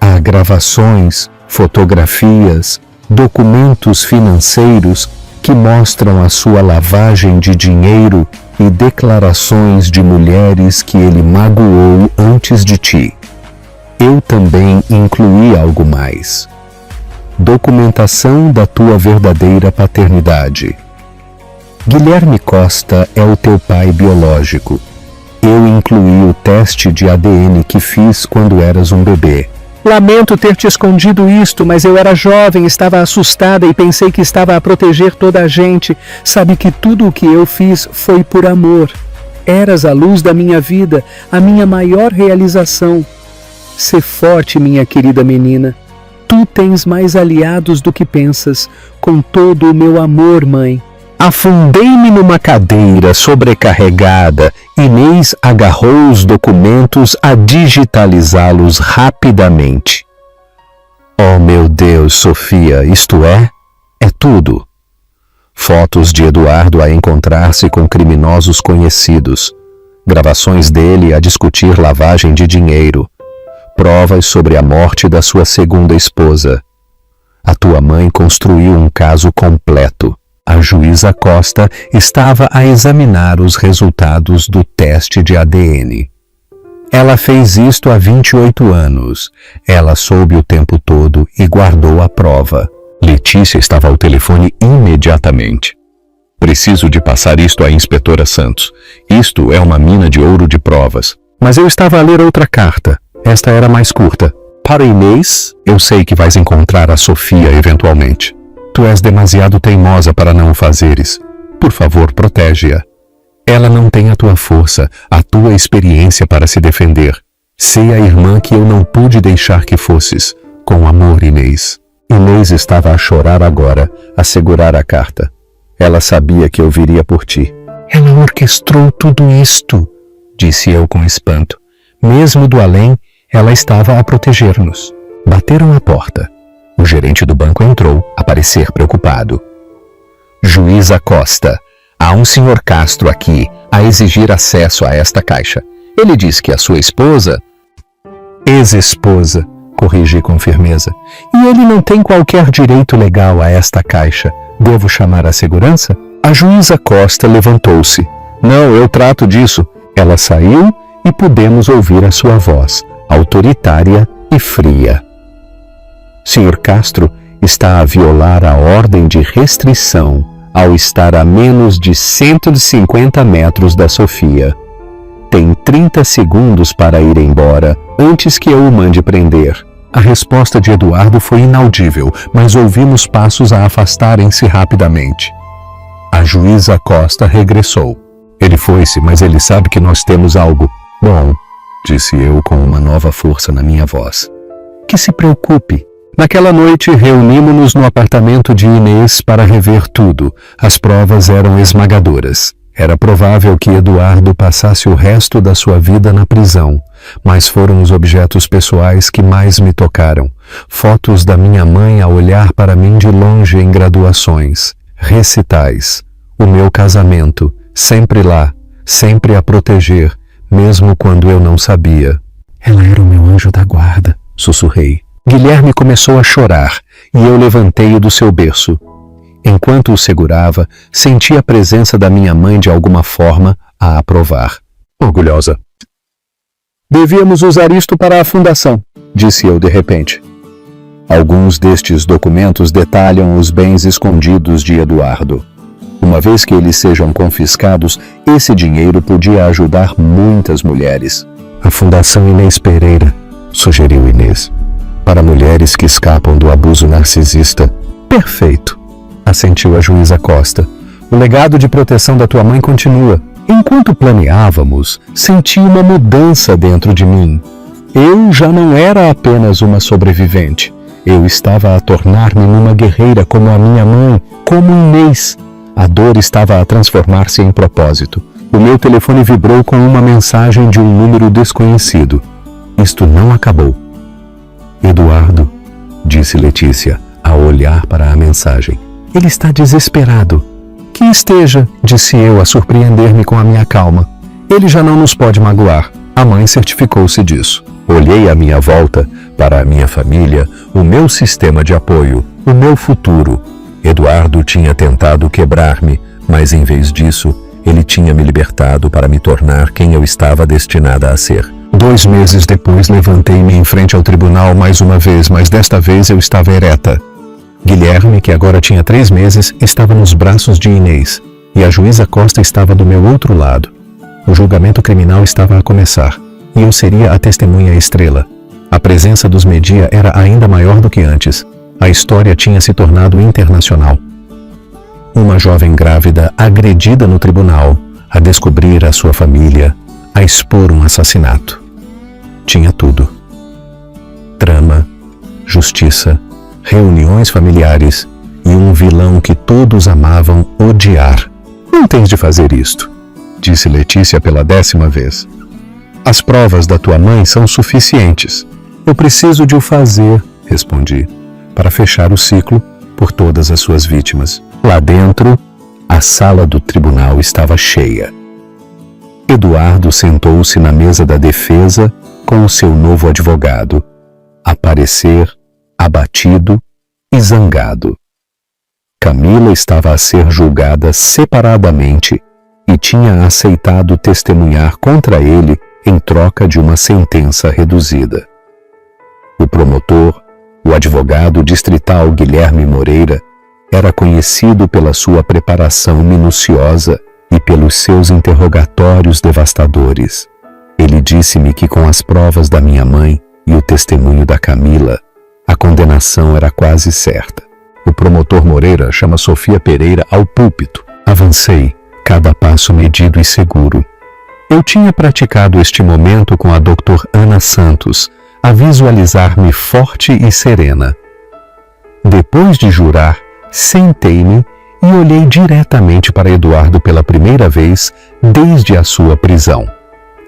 Há gravações, fotografias, documentos financeiros que mostram a sua lavagem de dinheiro e declarações de mulheres que ele magoou antes de ti. Eu também incluí algo mais. Documentação da tua verdadeira paternidade. Guilherme Costa é o teu pai biológico. Eu incluí o teste de ADN que fiz quando eras um bebê. Lamento ter te escondido isto, mas eu era jovem, estava assustada e pensei que estava a proteger toda a gente. Sabe que tudo o que eu fiz foi por amor. Eras a luz da minha vida, a minha maior realização. Sê forte, minha querida menina. Tu tens mais aliados do que pensas. Com todo o meu amor, mãe. Afundei-me numa cadeira sobrecarregada. Inês agarrou os documentos a digitalizá-los rapidamente. Oh, meu Deus, Sofia, isto é tudo. Fotos de Eduardo a encontrar-se com criminosos conhecidos. Gravações dele a discutir lavagem de dinheiro. Provas sobre a morte da sua segunda esposa. A tua mãe construiu um caso completo. A juíza Costa estava a examinar os resultados do teste de ADN. Ela fez isto há 28 anos. Ela soube o tempo todo e guardou a prova. Letícia estava ao telefone imediatamente. Preciso de passar isto à inspetora Santos. Isto é uma mina de ouro de provas. Mas eu estava a ler outra carta. Esta era mais curta. Para Inês, eu sei que vais encontrar a Sofia eventualmente. Tu és demasiado teimosa para não o fazeres. Por favor, protege-a. Ela não tem a tua força, a tua experiência para se defender. Sei a irmã que eu não pude deixar que fosses. Com amor, Inês. Inês estava a chorar agora, a segurar a carta. Ela sabia que eu viria por ti. Ela orquestrou tudo isto, disse eu com espanto. Mesmo do além, ela estava a proteger-nos. Bateram à porta. O gerente do banco entrou, a parecer preocupado. Juíza Costa, há um senhor Castro aqui a exigir acesso a esta caixa. Ele diz que a sua esposa... Ex-esposa, corrigi com firmeza. E ele não tem qualquer direito legal a esta caixa. Devo chamar a segurança? A juíza Costa levantou-se. Não, eu trato disso. Ela saiu e pudemos ouvir a sua voz, autoritária e fria. Sr. Castro está a violar a ordem de restrição ao estar a menos de 150 metros da Sofia. Tem 30 segundos para ir embora antes que eu o mande prender. A resposta de Eduardo foi inaudível, mas ouvimos passos a afastarem-se rapidamente. A juíza Costa regressou. Ele foi-se, mas ele sabe que nós temos algo. Bom, disse eu com uma nova força na minha voz. Que se preocupe. Naquela noite, reunimos-nos no apartamento de Inês para rever tudo. As provas eram esmagadoras. Era provável que Eduardo passasse o resto da sua vida na prisão, mas foram os objetos pessoais que mais me tocaram. Fotos da minha mãe a olhar para mim de longe em graduações, recitais, o meu casamento, sempre lá, sempre a proteger, mesmo quando eu não sabia. Ela era o meu anjo da guarda, sussurrei. Guilherme começou a chorar e eu levantei-o do seu berço. Enquanto o segurava, senti a presença da minha mãe de alguma forma a aprovar. Orgulhosa. Devíamos usar isto para a fundação, disse eu de repente. Alguns destes documentos detalham os bens escondidos de Eduardo. Uma vez que eles sejam confiscados, esse dinheiro podia ajudar muitas mulheres. A Fundação Inês Pereira, sugeriu Inês. Para mulheres que escapam do abuso narcisista. Perfeito, assentiu a juíza Costa. O legado de proteção da tua mãe continua. Enquanto planeávamos, senti uma mudança dentro de mim. Eu já não era apenas uma sobrevivente. Eu estava a tornar-me numa guerreira como a minha mãe, como Inês. A dor estava a transformar-se em propósito. O meu telefone vibrou com uma mensagem de um número desconhecido. Isto não acabou. Eduardo, disse Letícia, a olhar para a mensagem. Ele está desesperado. Que esteja, disse eu a surpreender-me com a minha calma. Ele já não nos pode magoar. A mãe certificou-se disso. Olhei à minha volta, para a minha família, o meu sistema de apoio, o meu futuro. Eduardo tinha tentado quebrar-me, mas em vez disso, ele tinha me libertado para me tornar quem eu estava destinada a ser. 2 meses depois, levantei-me em frente ao tribunal mais uma vez, mas desta vez eu estava ereta. Guilherme, que agora tinha 3 meses, estava nos braços de Inês, e a juíza Costa estava do meu outro lado. O julgamento criminal estava a começar, e eu seria a testemunha estrela. A presença dos Media era ainda maior do que antes. A história tinha se tornado internacional. Uma jovem grávida agredida no tribunal, a descobrir a sua família, a expor um assassinato. Tinha tudo. Trama, justiça, reuniões familiares e um vilão que todos amavam odiar. Não tens de fazer isto, disse Letícia pela 10ª vez. As provas da tua mãe são suficientes. Eu preciso de o fazer, respondi, para fechar o ciclo por todas as suas vítimas. Lá dentro, a sala do tribunal estava cheia. Eduardo sentou-se na mesa da defesa com o seu novo advogado, a parecer abatido e zangado. Camila estava a ser julgada separadamente e tinha aceitado testemunhar contra ele em troca de uma sentença reduzida. O promotor, o advogado distrital Guilherme Moreira, era conhecido pela sua preparação minuciosa e pelos seus interrogatórios devastadores. Ele disse-me que com as provas da minha mãe e o testemunho da Camila, a condenação era quase certa. O promotor Moreira chama Sofia Pereira ao púlpito. Avancei, cada passo medido e seguro. Eu tinha praticado este momento com a Dr. Ana Santos, a visualizar-me forte e serena. Depois de jurar, sentei-me e olhei diretamente para Eduardo pela primeira vez desde a sua prisão.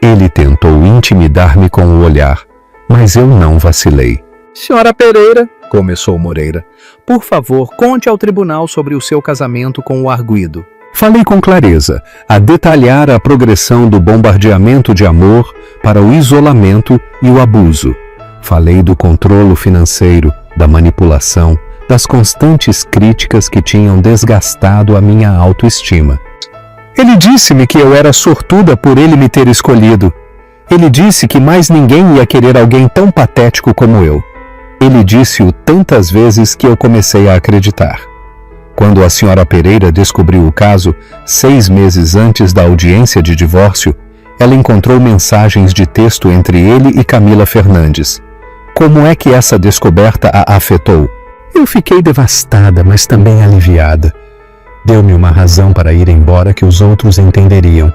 Ele tentou intimidar-me com o olhar, mas eu não vacilei. Senhora Pereira, começou Moreira, por favor, conte ao tribunal sobre o seu casamento com o arguido. Falei com clareza, a detalhar a progressão do bombardeamento de amor para o isolamento e o abuso. Falei do controlo financeiro, da manipulação, das constantes críticas que tinham desgastado a minha autoestima. Ele disse-me que eu era sortuda por ele me ter escolhido. Ele disse que mais ninguém ia querer alguém tão patético como eu. Ele disse-o tantas vezes que eu comecei a acreditar. Quando a senhora Pereira descobriu o caso, 6 meses antes da audiência de divórcio, ela encontrou mensagens de texto entre ele e Camila Fernandes. Como é que essa descoberta a afetou? Eu fiquei devastada, mas também aliviada. Deu-me uma razão para ir embora que os outros entenderiam.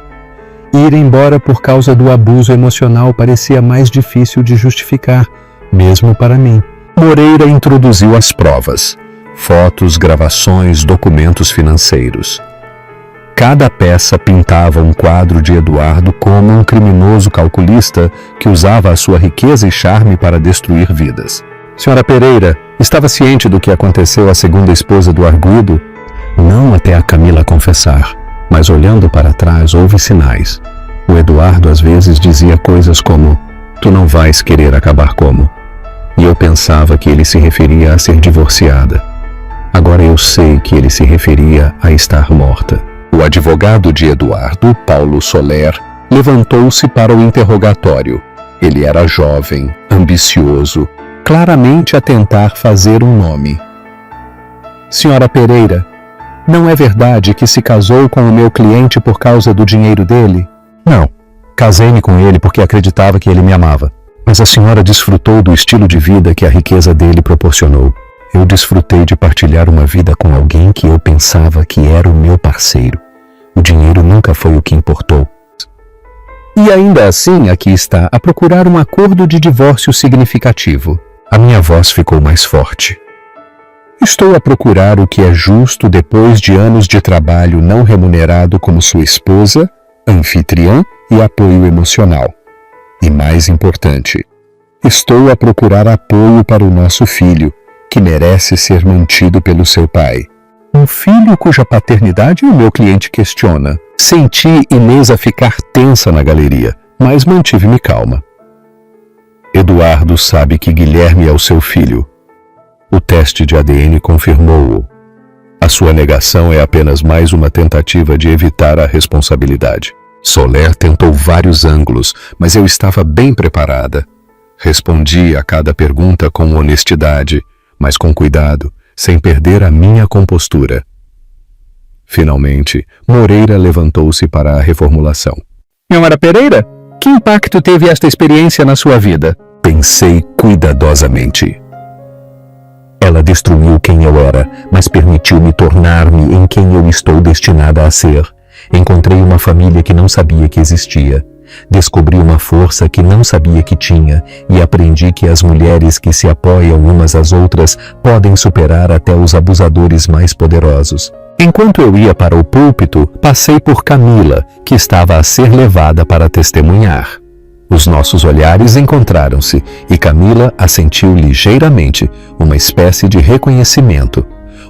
Ir embora por causa do abuso emocional parecia mais difícil de justificar, mesmo para mim. Moreira introduziu as provas: fotos, gravações, documentos financeiros. Cada peça pintava um quadro de Eduardo como um criminoso calculista que usava a sua riqueza e charme para destruir vidas. Senhora Pereira, estava ciente do que aconteceu à segunda esposa do arguido? Não até a Camila confessar, mas olhando para trás houve sinais. O Eduardo às vezes dizia coisas como: "Tu não vais querer acabar como?" E eu pensava que ele se referia a ser divorciada. Agora eu sei que ele se referia a estar morta. O advogado de Eduardo, Paulo Soler, levantou-se para o interrogatório. Ele era jovem, ambicioso, claramente a tentar fazer um nome. Senhora Pereira, não é verdade que se casou com o meu cliente por causa do dinheiro dele? Não, casei-me com ele porque acreditava que ele me amava. Mas a senhora desfrutou do estilo de vida que a riqueza dele proporcionou. Eu desfrutei de partilhar uma vida com alguém que eu pensava que era o meu parceiro. O dinheiro nunca foi o que importou. E ainda assim, aqui está, a procurar um acordo de divórcio significativo. A minha voz ficou mais forte. Estou a procurar o que é justo depois de anos de trabalho não remunerado como sua esposa, anfitriã e apoio emocional. E mais importante, estou a procurar apoio para o nosso filho, que merece ser mantido pelo seu pai. Um filho cuja paternidade o meu cliente questiona. Senti Inês a ficar tensa na galeria, mas mantive-me calma. Eduardo sabe que Guilherme é o seu filho. O teste de ADN confirmou-o. A sua negação é apenas mais uma tentativa de evitar a responsabilidade. Soler tentou vários ângulos, mas eu estava bem preparada. Respondi a cada pergunta com honestidade, mas com cuidado, sem perder a minha compostura. Finalmente, Moreira levantou-se para a reformulação. Senhora Pereira, que impacto teve esta experiência na sua vida? Pensei cuidadosamente. Ela destruiu quem eu era, mas permitiu-me tornar-me em quem eu estou destinada a ser. Encontrei uma família que não sabia que existia. Descobri uma força que não sabia que tinha e aprendi que as mulheres que se apoiam umas às outras podem superar até os abusadores mais poderosos. Enquanto eu ia para o púlpito, passei por Camila, que estava a ser levada para testemunhar. Os nossos olhares encontraram-se e Camila assentiu ligeiramente, uma espécie de reconhecimento.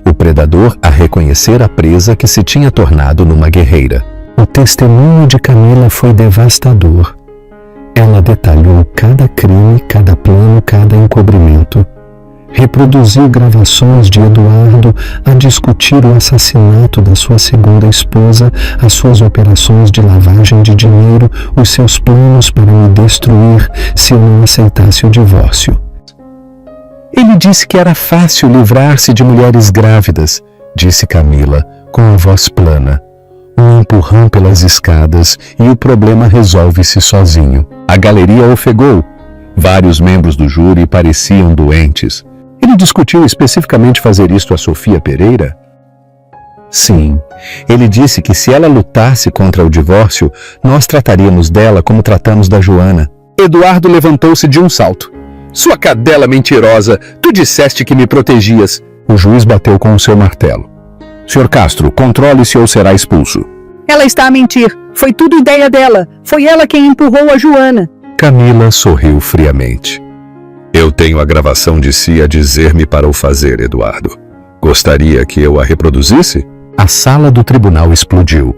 O predador a reconhecer a presa que se tinha tornado numa guerreira. O testemunho de Camila foi devastador. Ela detalhou cada crime, cada plano, cada encobrimento. Reproduziu gravações de Eduardo a discutir o assassinato da sua segunda esposa, as suas operações de lavagem de dinheiro, os seus planos para me destruir se eu não aceitasse o divórcio. Ele disse que era fácil livrar-se de mulheres grávidas, disse Camila, com a voz plana. Um empurrão pelas escadas e o problema resolve-se sozinho. A galeria ofegou. Vários membros do júri pareciam doentes. Ele discutiu especificamente fazer isto a Sofia Pereira? Sim, ele disse que se ela lutasse contra o divórcio, nós trataríamos dela como tratamos da Joana. Eduardo levantou-se de um salto. Sua cadela mentirosa, tu disseste que me protegias. O juiz bateu com o seu martelo. Sr. Castro, controle-se ou será expulso. Ela está a mentir. Foi tudo ideia dela. Foi ela quem empurrou a Joana. Camila sorriu friamente. Eu tenho a gravação de si a dizer-me para o fazer, Eduardo. Gostaria que eu a reproduzisse? A sala do tribunal explodiu.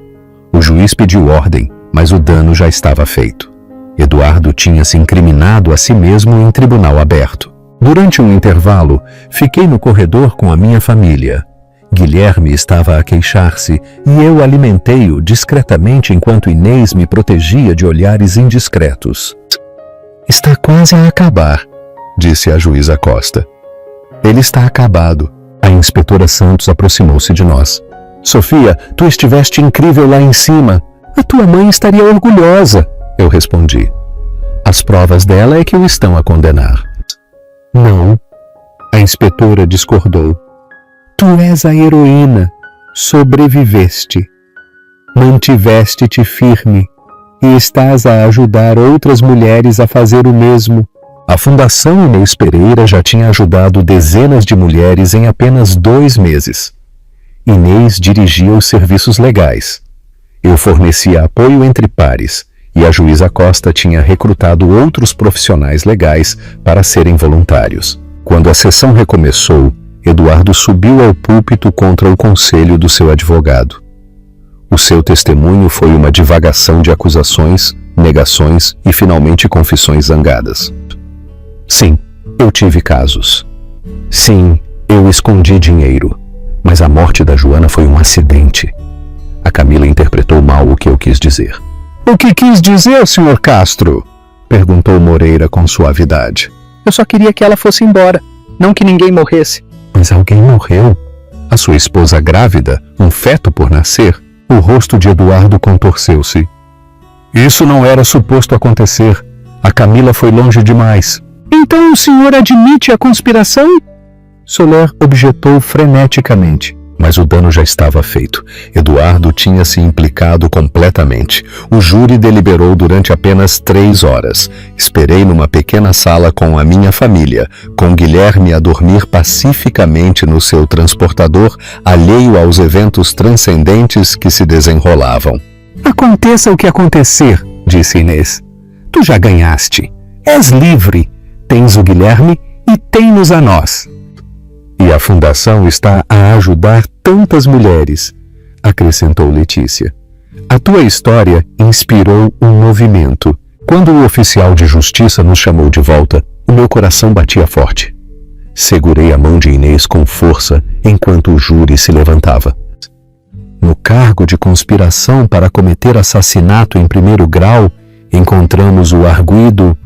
O juiz pediu ordem, mas o dano já estava feito. Eduardo tinha se incriminado a si mesmo em tribunal aberto. Durante um intervalo, fiquei no corredor com a minha família. Guilherme estava a queixar-se e eu alimentei-o discretamente enquanto Inês me protegia de olhares indiscretos. Está quase a acabar, disse a juíza Costa. Ele está acabado. A inspetora Santos aproximou-se de nós. Sofia, tu estiveste incrível lá em cima. A tua mãe estaria orgulhosa, eu respondi. As provas dela é que o estão a condenar. Não, a inspetora discordou. Tu és a heroína, sobreviveste. Mantiveste-te firme e estás a ajudar outras mulheres a fazer o mesmo. A Fundação Inês Pereira já tinha ajudado dezenas de mulheres em apenas 2 meses. Inês dirigia os serviços legais. Eu fornecia apoio entre pares e a juíza Costa tinha recrutado outros profissionais legais para serem voluntários. Quando a sessão recomeçou, Eduardo subiu ao púlpito contra o conselho do seu advogado. O seu testemunho foi uma divagação de acusações, negações e finalmente confissões zangadas. Sim, eu tive casos. Sim, eu escondi dinheiro. Mas a morte da Joana foi um acidente. A Camila interpretou mal o que eu quis dizer. O que quis dizer, Sr. Castro? Perguntou Moreira com suavidade. Eu só queria que ela fosse embora, não que ninguém morresse. Mas alguém morreu. A sua esposa grávida, um feto por nascer. O rosto de Eduardo contorceu-se. Isso não era suposto acontecer. A Camila foi longe demais. Então o senhor admite a conspiração? Soler objetou freneticamente. Mas o dano já estava feito. Eduardo tinha se implicado completamente. O júri deliberou durante apenas 3 horas. Esperei numa pequena sala com a minha família, com Guilherme a dormir pacificamente no seu transportador, alheio aos eventos transcendentes que se desenrolavam. Aconteça o que acontecer, disse Inês. Tu já ganhaste. És livre. Tens o Guilherme e tem-nos a nós. E a Fundação está a ajudar tantas mulheres, acrescentou Letícia. A tua história inspirou um movimento. Quando o oficial de justiça nos chamou de volta, o meu coração batia forte. Segurei a mão de Inês com força enquanto o júri se levantava. No cargo de conspiração para cometer assassinato em primeiro grau, encontramos o arguido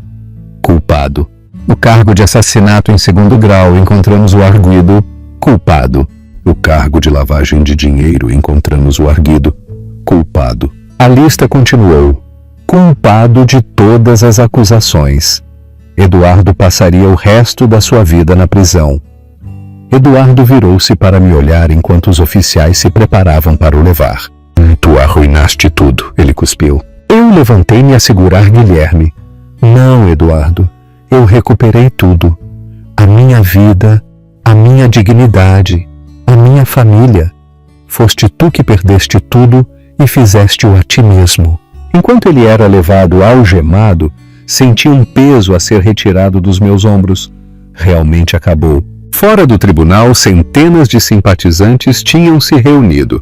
culpado. No cargo de assassinato em segundo grau, encontramos o arguido culpado. No cargo de lavagem de dinheiro, encontramos o arguido culpado. A lista continuou. Culpado de todas as acusações. Eduardo passaria o resto da sua vida na prisão. Eduardo virou-se para me olhar enquanto os oficiais se preparavam para o levar. Tu arruinaste tudo, ele cuspiu. Eu levantei-me a segurar Guilherme. Não, Eduardo, eu recuperei tudo. A minha vida, a minha dignidade, a minha família. Foste tu que perdeste tudo e fizeste-o a ti mesmo. Enquanto ele era levado algemado, senti um peso a ser retirado dos meus ombros. Realmente acabou. Fora do tribunal, centenas de simpatizantes tinham se reunido.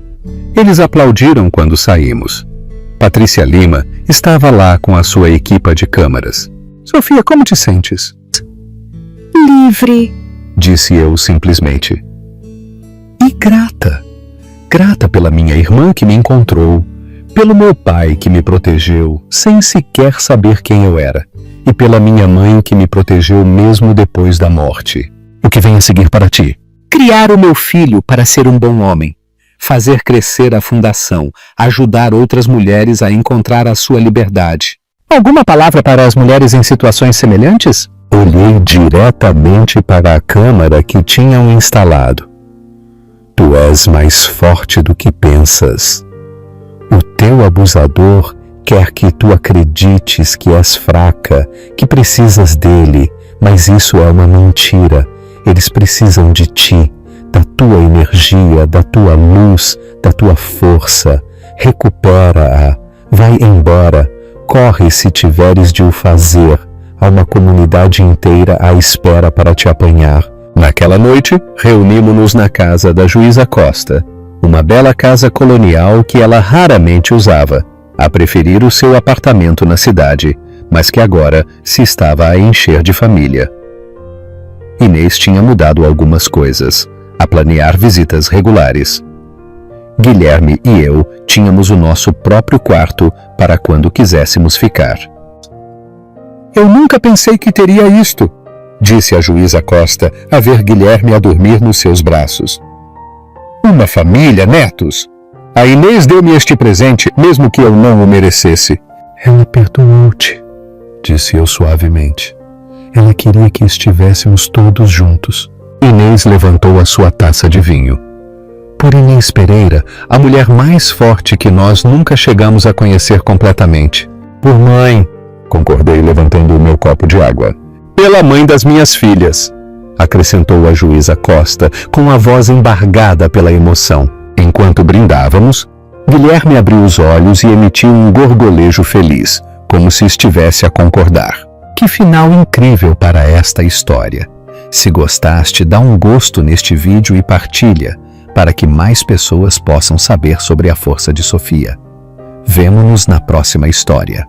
Eles aplaudiram quando saímos. Patrícia Lima estava lá com a sua equipa de câmaras. Sofia, como te sentes? Livre, Disse eu simplesmente. E grata. Grata pela minha irmã que me encontrou, pelo meu pai que me protegeu, sem sequer saber quem eu era, e pela minha mãe que me protegeu mesmo depois da morte. O que vem a seguir para ti? Criar o meu filho para ser um bom homem. Fazer crescer a fundação, ajudar outras mulheres a encontrar a sua liberdade. Alguma palavra para as mulheres em situações semelhantes? Olhei diretamente para a câmara que tinham instalado. Tu és mais forte do que pensas. O teu abusador quer que tu acredites que és fraca, que precisas dele, mas isso é uma mentira. Eles precisam de ti, da tua energia, da tua luz, da tua força. Recupera-a. Vai embora. Corre se tiveres de o fazer. Há uma comunidade inteira à espera para te apanhar. Naquela noite, reunimos-nos na casa da juíza Costa, uma bela casa colonial que ela raramente usava, a preferir o seu apartamento na cidade, mas que agora se estava a encher de família. Inês tinha mudado algumas coisas, a planear visitas regulares. Guilherme e eu tínhamos o nosso próprio quarto para quando quiséssemos ficar. Eu nunca pensei que teria isto, disse a juíza Costa a ver Guilherme a dormir nos seus braços. Uma família, netos. A Inês deu-me este presente, mesmo que eu não o merecesse. Ela perdoou-te, disse eu suavemente. Ela queria que estivéssemos todos juntos. Inês levantou a sua taça de vinho. Por Inês Pereira, a mulher mais forte que nós nunca chegamos a conhecer completamente. Por mãe, concordei levantando o meu copo de água. Pela mãe das minhas filhas, acrescentou a juíza Costa com a voz embargada pela emoção. Enquanto brindávamos, Guilherme abriu os olhos e emitiu um gorgolejo feliz, como se estivesse a concordar. Que final incrível para esta história! Se gostaste, dá um gosto neste vídeo e partilha, para que mais pessoas possam saber sobre a força de Sofia. Vemo-nos na próxima história.